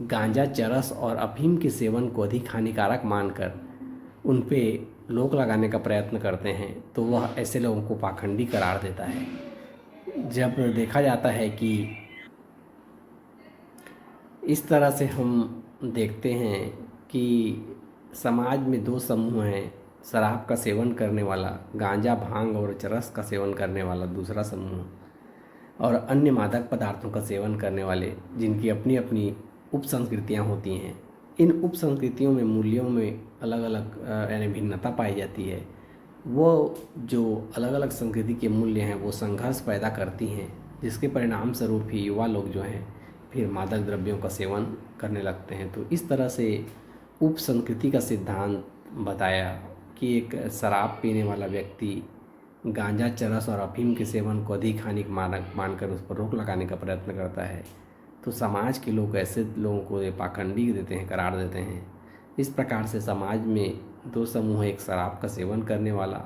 गांजा, चरस और अफीम के सेवन को अधिक हानिकारक मानकर उन पे रोक लगाने का प्रयत्न करते हैं तो वह ऐसे लोगों को पाखंडी करार देता है। जब देखा जाता है कि इस तरह से हम देखते हैं कि समाज में दो समूह हैं, शराब का सेवन करने वाला, गांजा, भांग और चरस का सेवन करने वाला दूसरा समूह, और अन्य मादक पदार्थों का सेवन करने वाले जिनकी अपनी अपनी उप संस्कृतियाँ होती हैं। इन उप संस्कृतियों में मूल्यों में अलग अलग यानी भिन्नता पाई जाती है। वो जो अलग अलग संस्कृति के मूल्य हैं वो संघर्ष पैदा करती हैं जिसके परिणाम स्वरूप ही युवा लोग जो हैं फिर मादक द्रव्यों का सेवन करने लगते हैं। तो इस तरह से उप संस्कृति का सिद्धांत बताया कि एक शराब पीने वाला व्यक्ति गांजा, चरस और अफीम के सेवन को अधिक हानिक मानकर उस पर रोक लगाने का प्रयत्न करता है तो समाज के लोग ऐसे लोगों को पाखंडी देते हैं, करार देते हैं। इस प्रकार से समाज में दो समूह, एक शराब का सेवन करने वाला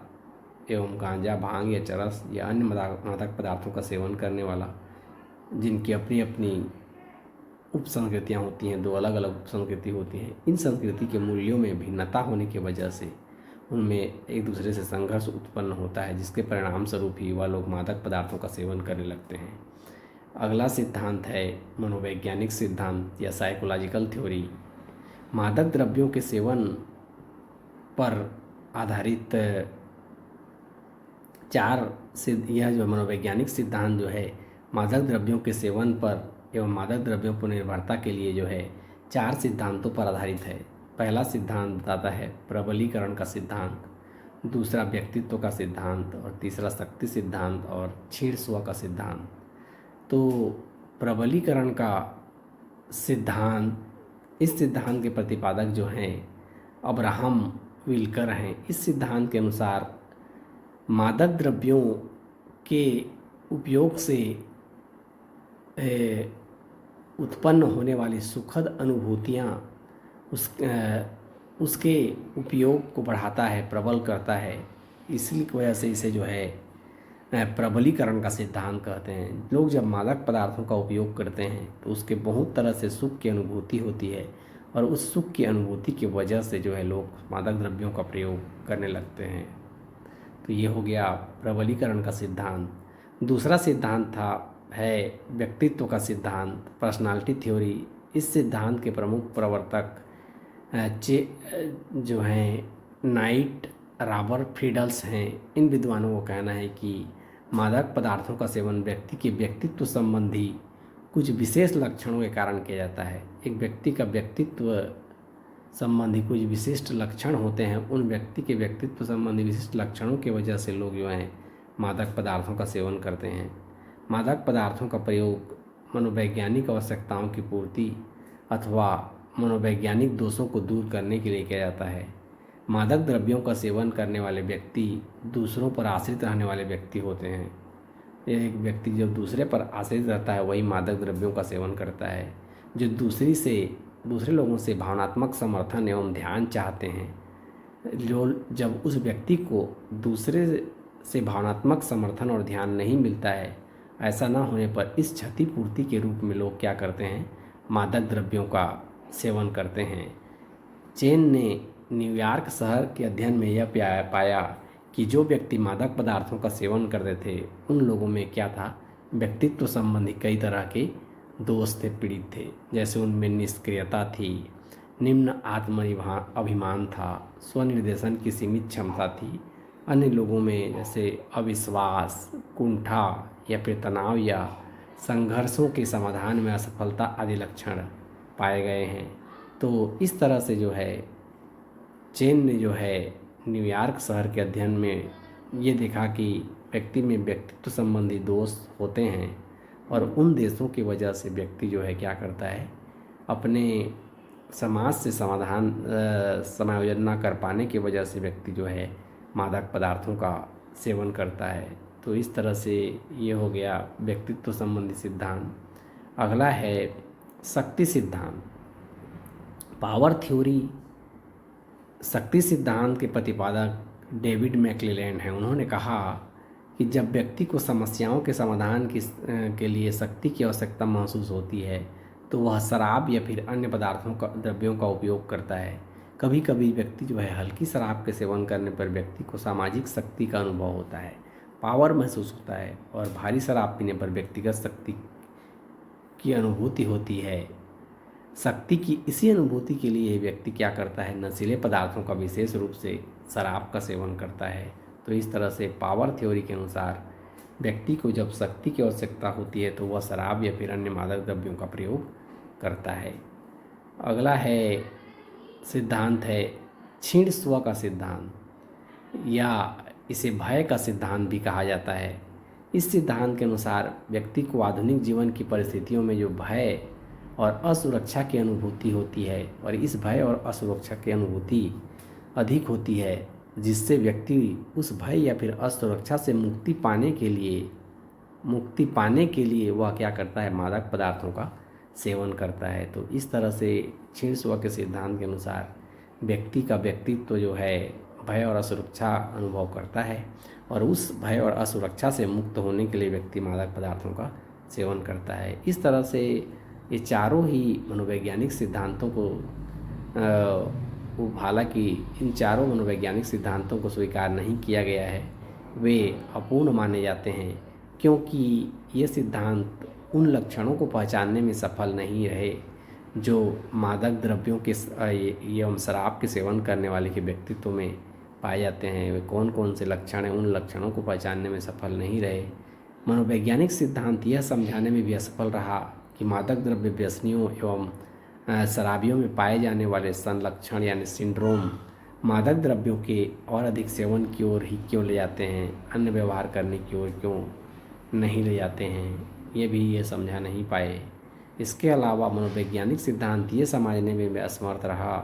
एवं गांजा, भांग या चरस या अन्य मादक पदार्थों का सेवन करने वाला, जिनकी अपनी अपनी उप संस्कृतियाँ होती हैं, दो अलग अलग उप संस्कृति होती हैं। इन संस्कृति के मूल्यों में भिन्नता होने की वजह से उनमें एक दूसरे से संघर्ष उत्पन्न होता है जिसके परिणाम स्वरूप ही वह लोग मादक पदार्थों का सेवन करने लगते हैं। अगला सिद्धांत है मनोवैज्ञानिक सिद्धांत या साइकोलॉजिकल थ्योरी। मादक द्रव्यों के सेवन पर आधारित यह जो मनोवैज्ञानिक सिद्धांत जो है मादक द्रव्यों के सेवन पर एवं मादक द्रव्यों पर निर्भरता के लिए जो है 4 सिद्धांतों पर आधारित है। पहला सिद्धांत बताता है प्रबलीकरण का सिद्धांत। दूसरा व्यक्तित्व का सिद्धांत और तीसरा शक्ति सिद्धांत और क्षीण स्व का सिद्धांत। तो प्रबलीकरण का सिद्धांत, इस सिद्धांत के प्रतिपादक जो हैं अब्राहम विल्कर हैं। इस सिद्धांत के अनुसार मादक द्रव्यों के उपयोग से उत्पन्न होने वाली सुखद अनुभूतियाँ उसके उपयोग को बढ़ाता है, प्रबल करता है। इसी वजह से इसे जो है प्रबलीकरण का सिद्धांत कहते हैं। लोग जब मादक पदार्थों का उपयोग करते हैं तो उसके बहुत तरह से सुख की अनुभूति होती है और उस सुख की अनुभूति की वजह से जो है लोग मादक द्रव्यों का प्रयोग करने लगते हैं। तो ये हो गया प्रबलीकरण का सिद्धांत। दूसरा सिद्धांत है व्यक्तित्व का सिद्धांत, पर्सनालिटी थ्योरी। इस सिद्धांत के प्रमुख प्रवर्तक जो हैं नाइट, रॉबर्ट फ्रीडल्स हैं। इन विद्वानों का कहना है कि मादक पदार्थों का सेवन व्यक्ति के व्यक्तित्व संबंधी कुछ विशेष लक्षणों के कारण किया जाता है। एक व्यक्ति का व्यक्तित्व संबंधी कुछ विशिष्ट लक्षण होते हैं, उन व्यक्ति के व्यक्तित्व संबंधी विशिष्ट लक्षणों की वजह से लोग जो हैं मादक पदार्थों का सेवन करते हैं। मादक पदार्थों का प्रयोग मनोवैज्ञानिक आवश्यकताओं की पूर्ति अथवा मनोवैज्ञानिक दोषों को दूर करने के लिए किया जाता है। मादक द्रव्यों का सेवन करने वाले व्यक्ति दूसरों पर आश्रित रहने वाले व्यक्ति होते हैं। एक व्यक्ति जब दूसरे पर आश्रित रहता है वही मादक द्रव्यों का सेवन करता है। जो दूसरे लोगों से भावनात्मक समर्थन एवं ध्यान चाहते हैं, जब उस व्यक्ति को दूसरे से भावनात्मक समर्थन और ध्यान नहीं मिलता है, ऐसा ना होने पर इस क्षतिपूर्ति के रूप में लोग क्या करते हैं, मादक द्रव्यों का सेवन करते हैं। चेन ने न्यूयॉर्क शहर के अध्ययन में यह पाया कि जो व्यक्ति मादक पदार्थों का सेवन करते थे उन लोगों में क्या था, व्यक्तित्व संबंधी कई तरह के दोष थे, पीड़ित थे। जैसे उनमें निष्क्रियता थी, निम्न अभिमान था, स्वनिर्देशन की सीमित क्षमता थी। अन्य लोगों में जैसे अविश्वास, कुंठा या फिर तनाव या संघर्षों के समाधान में असफलता आदि लक्षण पाए गए हैं। तो इस तरह से जो है चेन ने जो है न्यूयॉर्क शहर के अध्ययन में ये देखा कि व्यक्ति में व्यक्तित्व संबंधी दोष होते हैं और उन दोषों की वजह से व्यक्ति जो है क्या करता है, अपने समाज से समायोजन ना कर पाने की वजह से व्यक्ति जो है मादक पदार्थों का सेवन करता है। तो इस तरह से ये हो गया व्यक्तित्व संबंधी सिद्धांत। अगला है शक्ति सिद्धांत, पावर थ्योरी। शक्ति सिद्धांत के प्रतिपादक डेविड मैक्लेलैंड हैं। उन्होंने कहा कि जब व्यक्ति को समस्याओं के समाधान के लिए शक्ति की आवश्यकता महसूस होती है तो वह शराब या फिर अन्य द्रव्यों का उपयोग करता है। कभी कभी व्यक्ति जो है हल्की शराब के सेवन करने पर व्यक्ति को सामाजिक शक्ति का अनुभव होता है, पावर महसूस होता है, और भारी शराब पीने पर व्यक्तिगत शक्ति की अनुभूति होती है। शक्ति की इसी अनुभूति के लिए व्यक्ति क्या करता है, नशीले पदार्थों का विशेष रूप से शराब का सेवन करता है। तो इस तरह से पावर थ्योरी के अनुसार व्यक्ति को जब शक्ति की आवश्यकता होती है तो वह शराब या फिर अन्य मादक द्रव्यों का प्रयोग करता है। अगला है सिद्धांत है क्षीण स्व का सिद्धांत, या इसे भय का सिद्धांत भी कहा जाता है। इस सिद्धांत के अनुसार व्यक्ति को आधुनिक जीवन की परिस्थितियों में जो भय और असुरक्षा की अनुभूति होती है और इस भय और असुरक्षा की अनुभूति अधिक होती है, जिससे व्यक्ति उस भय या फिर असुरक्षा से मुक्ति पाने के लिए वह क्या करता है, मादक पदार्थों का सेवन करता है। तो इस तरह से क्षीण स्व के सिद्धांत के अनुसार व्यक्ति का व्यक्तित्व जो है भय और असुरक्षा अनुभव करता है और उस भय और असुरक्षा से मुक्त होने के लिए व्यक्ति मादक पदार्थों का सेवन करता है। इस तरह से ये चारों ही मनोवैज्ञानिक सिद्धांतों को हालांकि इन चारों मनोवैज्ञानिक सिद्धांतों को स्वीकार नहीं किया गया है, वे अपूर्ण माने जाते हैं, क्योंकि ये सिद्धांत उन लक्षणों को पहचानने में सफल नहीं रहे जो मादक द्रव्यों के एवं शराब के सेवन करने वाले के व्यक्तित्व में पाए जाते हैं। वे कौन कौन से लक्षण हैं, उन लक्षणों को पहचानने में सफल नहीं रहे। मनोवैज्ञानिक सिद्धांत यह समझाने में भी असफल रहा कि मादक द्रव्य व्यसनियों एवं शराबियों में पाए जाने वाले संलक्षण यानी सिंड्रोम मादक द्रव्यों के और अधिक सेवन की ओर ही क्यों ले जाते हैं, अन्य व्यवहार करने की ओर क्यों नहीं ले जाते हैं, ये भी ये समझा नहीं पाए। इसके अलावा मनोवैज्ञानिक सिद्धांत ये समझने में भी असमर्थ रहा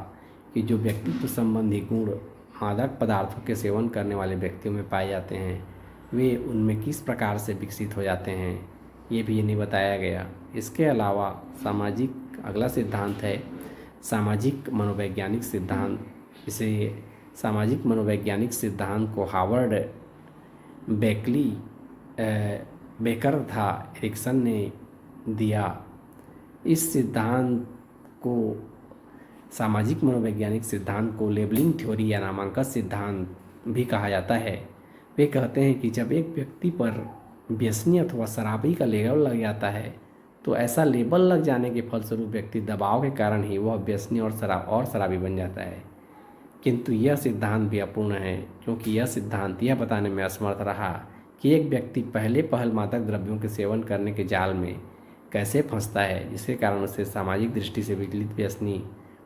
कि जो व्यक्तित्व संबंधी गुण मादक पदार्थों के सेवन करने वाले व्यक्तियों में पाए जाते हैं वे उनमें किस प्रकार से विकसित हो जाते हैं, ये भी नहीं बताया गया। इसके अलावा सामाजिक अगला सिद्धांत है सामाजिक मनोवैज्ञानिक सिद्धांत। इसे सामाजिक मनोवैज्ञानिक सिद्धांत को हार्वर्ड बेकली बेकर तथा एरिक्सन ने दिया। इस सिद्धांत को सामाजिक मनोवैज्ञानिक सिद्धांत को लेबलिंग थ्योरी या नामांकन सिद्धांत भी कहा जाता है। वे कहते हैं कि जब एक व्यक्ति पर व्यसनी अथवा शराबी का लेबल लग जाता है तो ऐसा लेबल लग जाने के फलस्वरूप व्यक्ति दबाव के कारण ही वह व्यसनी और शराबी बन जाता है। किंतु यह सिद्धांत भी अपूर्ण है, क्योंकि यह सिद्धांत यह बताने में असमर्थ रहा कि एक व्यक्ति पहले पहल मादक द्रव्यों के सेवन करने के जाल में कैसे फंसता है, जिसके कारण उसे सामाजिक दृष्टि से विचलित व्यसनी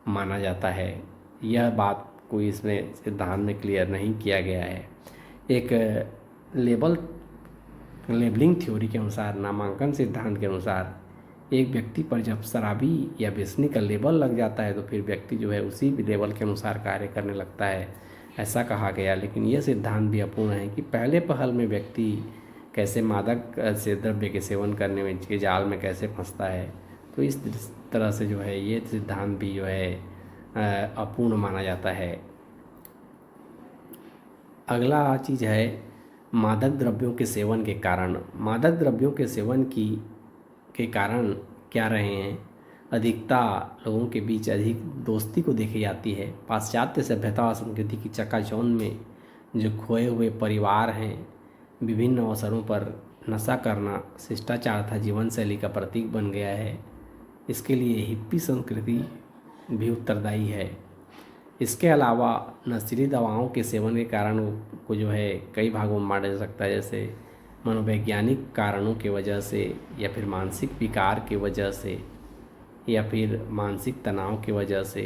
माना जाता है। यह बात कोई इसमें सिद्धांत में क्लियर नहीं किया गया है। एक लेबलिंग थ्योरी के अनुसार, नामांकन सिद्धांत के अनुसार, एक व्यक्ति पर जब शराबी या व्यसनी का लेबल लग जाता है तो फिर व्यक्ति जो है उसी लेबल के अनुसार कार्य करने लगता है, ऐसा कहा गया। लेकिन यह सिद्धांत भी अपूर्ण है कि पहले पहल में व्यक्ति कैसे मादक से द्रव्य के सेवन करने में के जाल में कैसे फंसता है। तो इस तरह से जो है ये सिद्धांत भी जो है अपूर्ण माना जाता है। अगला चीज़ है मादक द्रव्यों के सेवन के कारण। मादक द्रव्यों के सेवन के कारण क्या रहे हैं? अधिकता लोगों के बीच अधिक दोस्ती को देखी जाती है। पाश्चात्य सभ्यता और संस्कृति की चकाचौंध में जो खोए हुए परिवार हैं, विभिन्न अवसरों पर नशा करना शिष्टाचार था जीवन शैली का प्रतीक बन गया है। इसके लिए हिप्पी संस्कृति भी उत्तरदायी है। इसके अलावा नशीली दवाओं के सेवन के कारण को जो है कई भागों में बांटा जा सकता है, जैसे मनोवैज्ञानिक कारणों की वजह से, या फिर मानसिक विकार की वजह से, या फिर मानसिक तनाव की वजह से,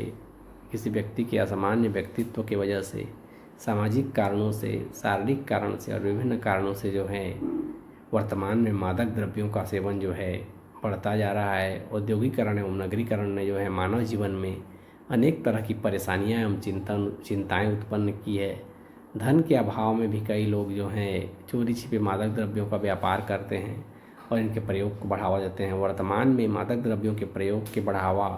किसी व्यक्ति के असामान्य व्यक्तित्व की वजह से, सामाजिक कारणों से, शारीरिक कारण से और विभिन्न कारणों से जो है वर्तमान में मादक द्रव्यों का सेवन जो है बढ़ता जा रहा है। औद्योगिकरण एवं नगरीकरण ने जो है मानव जीवन में अनेक तरह की परेशानियां एवं चिंताएं उत्पन्न की है। धन के अभाव में भी कई लोग जो हैं चोरी छिपे मादक द्रव्यों का व्यापार करते हैं और इनके प्रयोग को बढ़ावा देते हैं। वर्तमान में मादक द्रव्यों के प्रयोग के बढ़ावा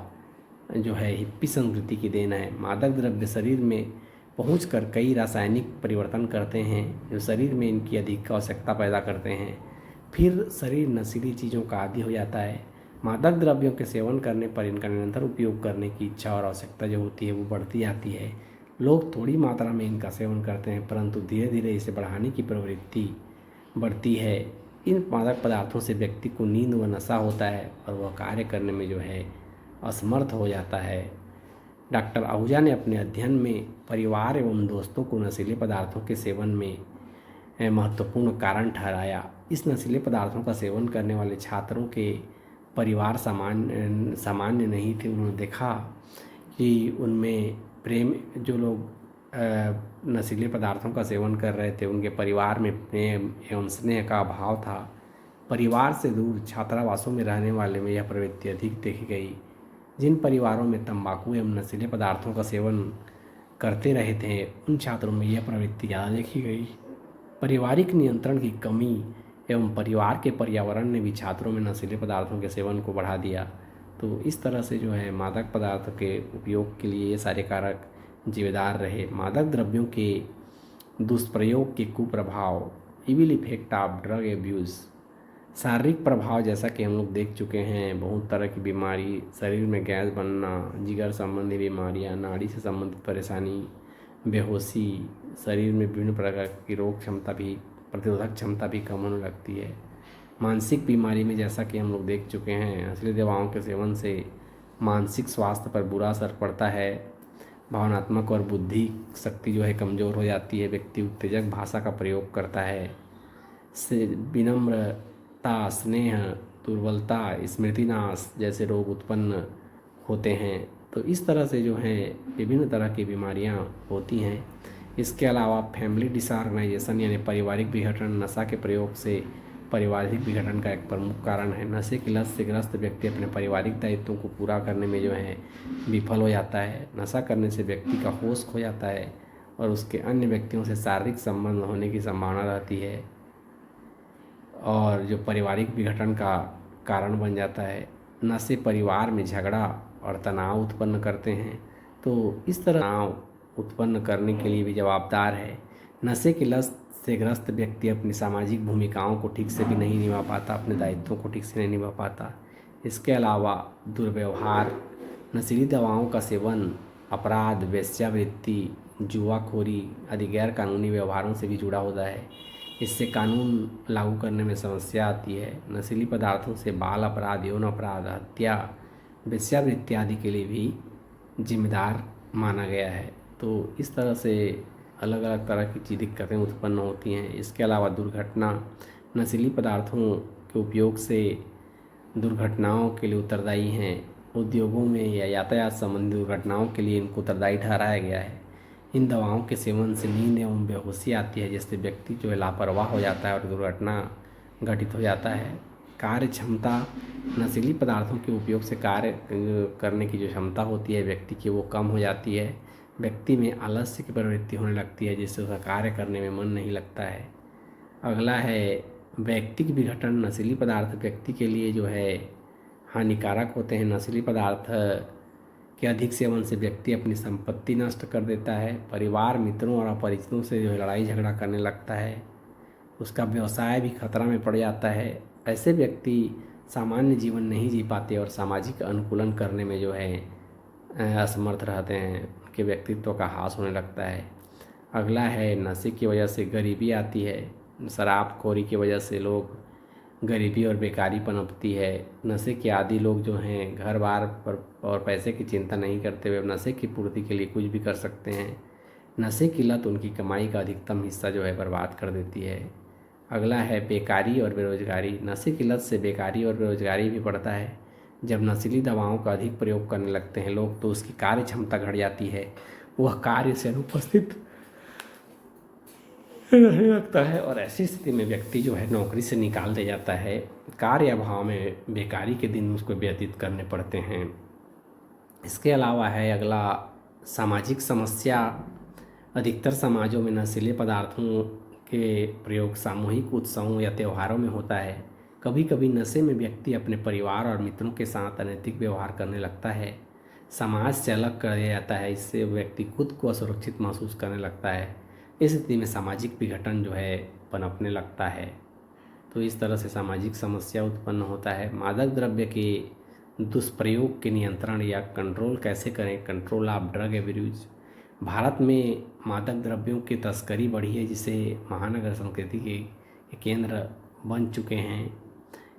जो है हिप्पी संस्कृति की देन है। मादक द्रव्य शरीर में पहुंचकर कई रासायनिक परिवर्तन करते हैं जो शरीर में इनकी अधिक आवश्यकता पैदा करते हैं। फिर शरीर नशीली चीज़ों का आदी हो जाता है। मादक द्रव्यों के सेवन करने पर इनका निरंतर उपयोग करने की इच्छा और आवश्यकता जो होती है वो बढ़ती जाती है। लोग थोड़ी मात्रा में इनका सेवन करते हैं, परंतु धीरे धीरे इसे बढ़ाने की प्रवृत्ति बढ़ती है। इन मादक पदार्थों से व्यक्ति को नींद व नशा होता है और वह कार्य करने में जो है असमर्थ हो जाता है। डॉक्टर आहूजा ने अपने अध्ययन में परिवार एवं दोस्तों को नशीले पदार्थों के सेवन में महत्वपूर्ण कारण ठहराया। इस नशीले पदार्थों का सेवन करने वाले छात्रों के परिवार सामान्य नहीं थे। उन्होंने देखा कि उनमें प्रेम, जो लोग नशीले पदार्थों का सेवन कर रहे थे उनके परिवार में प्रेम एवं स्नेह का अभाव था। परिवार से दूर छात्रावासों में रहने वाले में यह प्रवृत्ति अधिक देखी गई। जिन परिवारों में तंबाकू एवं नशीले पदार्थों का सेवन करते रहे थे उन छात्रों में यह प्रवृत्ति ज़्यादा देखी गई। पारिवारिक नियंत्रण की कमी एवं परिवार के पर्यावरण ने भी छात्रों में नशीले पदार्थों के सेवन को बढ़ा दिया। तो इस तरह से जो है मादक पदार्थ के उपयोग के लिए ये सारे कारक जिम्मेदार रहे। मादक द्रव्यों के दुष्प्रयोग के कुप्रभाव, evil effect of drug abuse. शारीरिक प्रभाव जैसा कि हम लोग देख चुके हैं, बहुत तरह की बीमारी, शरीर में गैस बनना, जिगर संबंधी बीमारियां, नाड़ी से संबंधित परेशानी, बेहोशी, शरीर में विभिन्न प्रकार की रोग क्षमता भी, प्रतिरोधक क्षमता भी कम होने लगती है। मानसिक बीमारी में जैसा कि हम लोग देख चुके हैं, नशीली दवाओं के सेवन से मानसिक स्वास्थ्य पर बुरा असर पड़ता है। भावनात्मक और बुद्धि शक्ति जो है कमज़ोर हो जाती है। व्यक्ति उत्तेजक भाषा का प्रयोग करता है। विनम्रता, स्नेह, दुर्बलता, स्मृतिनाश जैसे रोग उत्पन्न होते हैं। तो इस तरह से जो है विभिन्न तरह की बीमारियां होती हैं। इसके अलावा फैमिली डिसऑर्गेनाइजेशन यानी पारिवारिक विघटन नशा के प्रयोग से पारिवारिक विघटन का एक प्रमुख कारण है। नशे की लत से ग्रस्त व्यक्ति अपने पारिवारिक दायित्वों को पूरा करने में जो है विफल हो जाता है। नशा करने से व्यक्ति का होश खो जाता है और उसके अन्य व्यक्तियों से शारीरिक संबंध होने की संभावना रहती है और जो पारिवारिक विघटन का कारण बन जाता है। नशे परिवार में झगड़ा और तनाव उत्पन्न करते हैं, तो इस तरह तनाव उत्पन्न करने के लिए भी जवाबदार है। नशे की लत से ग्रस्त व्यक्ति अपनी सामाजिक भूमिकाओं को ठीक से भी नहीं निभा पाता, अपने दायित्वों को ठीक से नहीं निभा पाता। इसके अलावा दुर्व्यवहार, नशीली दवाओं का सेवन, अपराध, वेश्यावृत्ति, जुआखोरी आदि गैर कानूनी व्यवहारों से भी जुड़ा होता है। इससे कानून लागू करने में समस्या आती है। नशीली पदार्थों से बाल अपराध, यौन अपराध, हत्या, वेश्यावृत्ति आदि के लिए भी जिम्मेदार माना गया है। तो इस तरह से अलग अलग तरह की दिक्कतें उत्पन्न होती हैं। इसके अलावा दुर्घटना, नशीली पदार्थों के उपयोग से दुर्घटनाओं के लिए उत्तरदायी हैं। उद्योगों में या यातायात संबंधी दुर्घटनाओं के लिए इनको उत्तरदायी ठहराया गया है। इन दवाओं के सेवन से नींद एवं बेहोशी आती है, जिससे व्यक्ति जो है लापरवाह हो जाता है और दुर्घटना घटित हो जाता है। कार्य क्षमता, नशीली पदार्थों के उपयोग से कार्य करने की जो क्षमता होती है व्यक्ति की वो कम हो जाती है। व्यक्ति में आलस्य की प्रवृत्ति होने लगती है, जिससे उसका कार्य करने में मन नहीं लगता है। अगला है व्यक्तिक विघटन। नशीली पदार्थ व्यक्ति के लिए जो है हानिकारक होते हैं। नशीली पदार्थ के अधिक सेवन से व्यक्ति अपनी संपत्ति नष्ट कर देता है, परिवार, मित्रों और अपरिचितों से जो है लड़ाई झगड़ा करने लगता है, उसका व्यवसाय भी खतरा में पड़ जाता है। ऐसे व्यक्ति सामान्य जीवन नहीं जी पाते और सामाजिक अनुकूलन करने में जो है असमर्थ रहते हैं, उनके व्यक्तित्व का ह्रास होने लगता है। अगला है नशे की वजह से गरीबी आती है। शराबखोरी की वजह से लोग गरीबी और बेकारी पनपती है। नशे के आदी लोग जो हैं घर बार पर और पैसे की चिंता नहीं करते हुए नशे की पूर्ति के लिए कुछ भी कर सकते हैं। नशे की लत उनकी कमाई का अधिकतम हिस्सा जो है बर्बाद कर देती है। अगला है बेकारी और बेरोजगारी। नशे की लत से बेकारी और बेरोजगारी भी बढ़ता है। जब नशीली दवाओं का अधिक प्रयोग करने लगते हैं लोग, तो उसकी कार्य क्षमता घट जाती है, वह कार्य से अनुपस्थित रहने लगता है और ऐसी स्थिति में व्यक्ति जो है नौकरी से निकाल दिया जाता है। कार्य अभाव में बेकारी के दिन उसको व्यतीत करने पड़ते हैं। इसके अलावा है अगला सामाजिक समस्या। अधिकतर समाजों में नशीले पदार्थों के प्रयोग सामूहिक उत्सवों या त्योहारों में होता है। कभी कभी नशे में व्यक्ति अपने परिवार और मित्रों के साथ अनैतिक व्यवहार करने लगता है, समाज से अलग कर दिया जाता है। इससे व्यक्ति खुद को असुरक्षित महसूस करने लगता है। इस स्थिति में सामाजिक विघटन जो है पनपने लगता है। तो इस तरह से सामाजिक समस्या उत्पन्न होता है। मादक द्रव्य के दुष्प्रयोग के नियंत्रण या कंट्रोल कैसे करें? Control of drug abuse. Bharat में मादक द्रव्यों की तस्करी बढ़ी है, जिसे महानगर संस्कृति के केंद्र बन चुके हैं।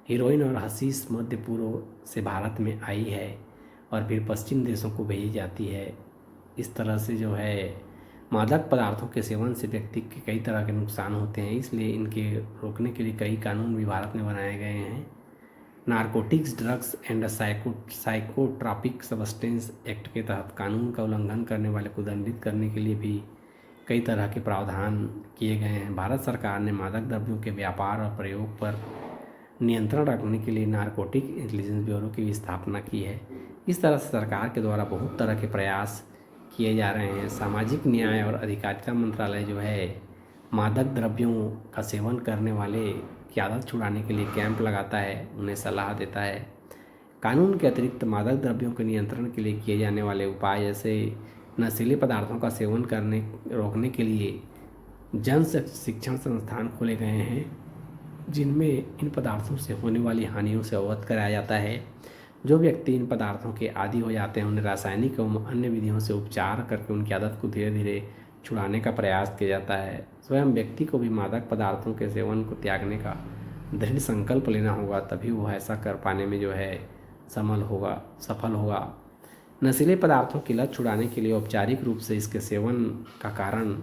हीरोइन और हशीश मध्य पूर्व से भारत में आई है और फिर पश्चिम देशों को भेजी जाती है। इस तरह से जो है मादक पदार्थों के सेवन से व्यक्ति के कई तरह के नुकसान होते हैं, इसलिए इनके रोकने के लिए कई कानून भी भारत में बनाए गए हैं। Narcotics, drugs and psychotropic substance act के तहत कानून का उल्लंघन करने वाले को दंडित करने के लिए भी कई तरह के प्रावधान किए गए हैं। भारत सरकार ने मादक द्रव्यों के व्यापार और प्रयोग पर नियंत्रण रखने के लिए नारकोटिक इंटेलिजेंस ब्यूरो की भी स्थापना की है। इस तरह से सरकार के द्वारा बहुत तरह के प्रयास किए जा रहे हैं। सामाजिक न्याय और अधिकारिता मंत्रालय जो है मादक द्रव्यों का सेवन करने वाले की आदत छुड़ाने के लिए कैंप लगाता है, उन्हें सलाह देता है। कानून के अतिरिक्त मादक द्रव्यों के नियंत्रण के लिए किए जाने वाले उपाय जैसे नशीले पदार्थों का सेवन करने रोकने के लिए जन शिक्षण संस्थान खोले गए हैं, जिनमें इन पदार्थों से होने वाली हानियों से अवगत कराया जाता है। जो व्यक्ति इन पदार्थों के आदी हो जाते हैं उन्हें रासायनिक एवं अन्य विधियों से उपचार करके उनकी आदत को धीरे धीरे छुड़ाने का प्रयास किया जाता है। स्वयं व्यक्ति को भी मादक पदार्थों के सेवन को त्यागने का दृढ़ संकल्प लेना होगा, तभी वह ऐसा कर पाने में जो है सफल होगा। नशीले पदार्थों की लत छुड़ाने के लिए औपचारिक रूप से इसके सेवन का कारण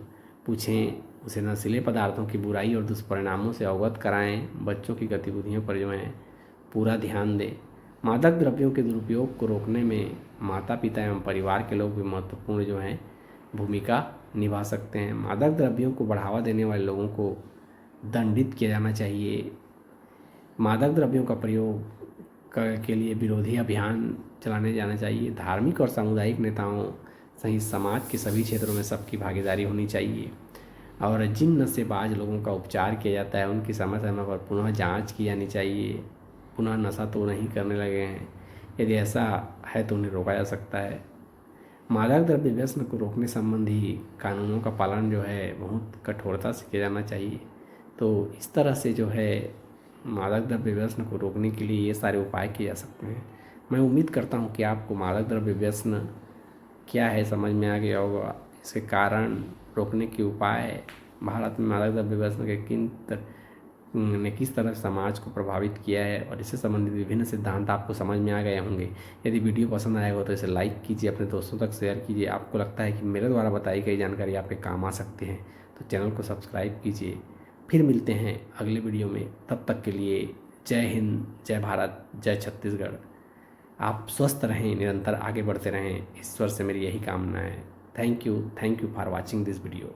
पूछें, उसे नशीले पदार्थों की बुराई और दुष्परिणामों से अवगत कराएं, बच्चों की गतिविधियों पर जो है पूरा ध्यान दें। मादक द्रव्यों के दुरुपयोग को रोकने में माता पिता एवं परिवार के लोग भी महत्वपूर्ण जो हैं भूमिका निभा सकते हैं। मादक द्रव्यों को बढ़ावा देने वाले लोगों को दंडित किया जाना चाहिए। मादक द्रव्यों का प्रयोग के लिए विरोधी अभियान चलाने जाना चाहिए। धार्मिक और सामुदायिक नेताओं सहित समाज के सभी क्षेत्रों में सबकी भागीदारी होनी चाहिए और जिन नशेबाज लोगों का उपचार किया जाता है उनकी समय समय पर पुनः जांच की जानी चाहिए। पुनः नशा तो नहीं करने लगे हैं, यदि ऐसा है तो उन्हें रोका जा सकता है। मादक द्रव्य व्यसन को रोकने संबंधी कानूनों का पालन जो है बहुत कठोरता से किया जाना चाहिए। तो इस तरह से जो है मादक द्रव्य व्यसन को रोकने के लिए ये सारे उपाय किए जा सकते हैं। मैं उम्मीद करता हूँ कि आपको मादक द्रव्य व्यसन क्या है समझ में आ गया होगा, इसके कारण, रोकने के उपाय, भारत में मादक द्रव्य व्यसन के ने किस तरह समाज को प्रभावित किया है और इससे संबंधित विभिन्न सिद्धांत आपको समझ में आ गए होंगे। यदि वीडियो पसंद आएगा हो तो इसे लाइक कीजिए, अपने दोस्तों तक शेयर कीजिए। आपको लगता है कि मेरे द्वारा बताई गई जानकारी आपके काम आ सकती है तो चैनल को सब्सक्राइब कीजिए। फिर मिलते हैं अगले वीडियो में, तब तक के लिए जय हिंद, जय भारत, जय छत्तीसगढ़। आप स्वस्थ रहें, निरंतर आगे बढ़ते रहें, ईश्वर से मेरी यही कामना है। Thank you for watching this video.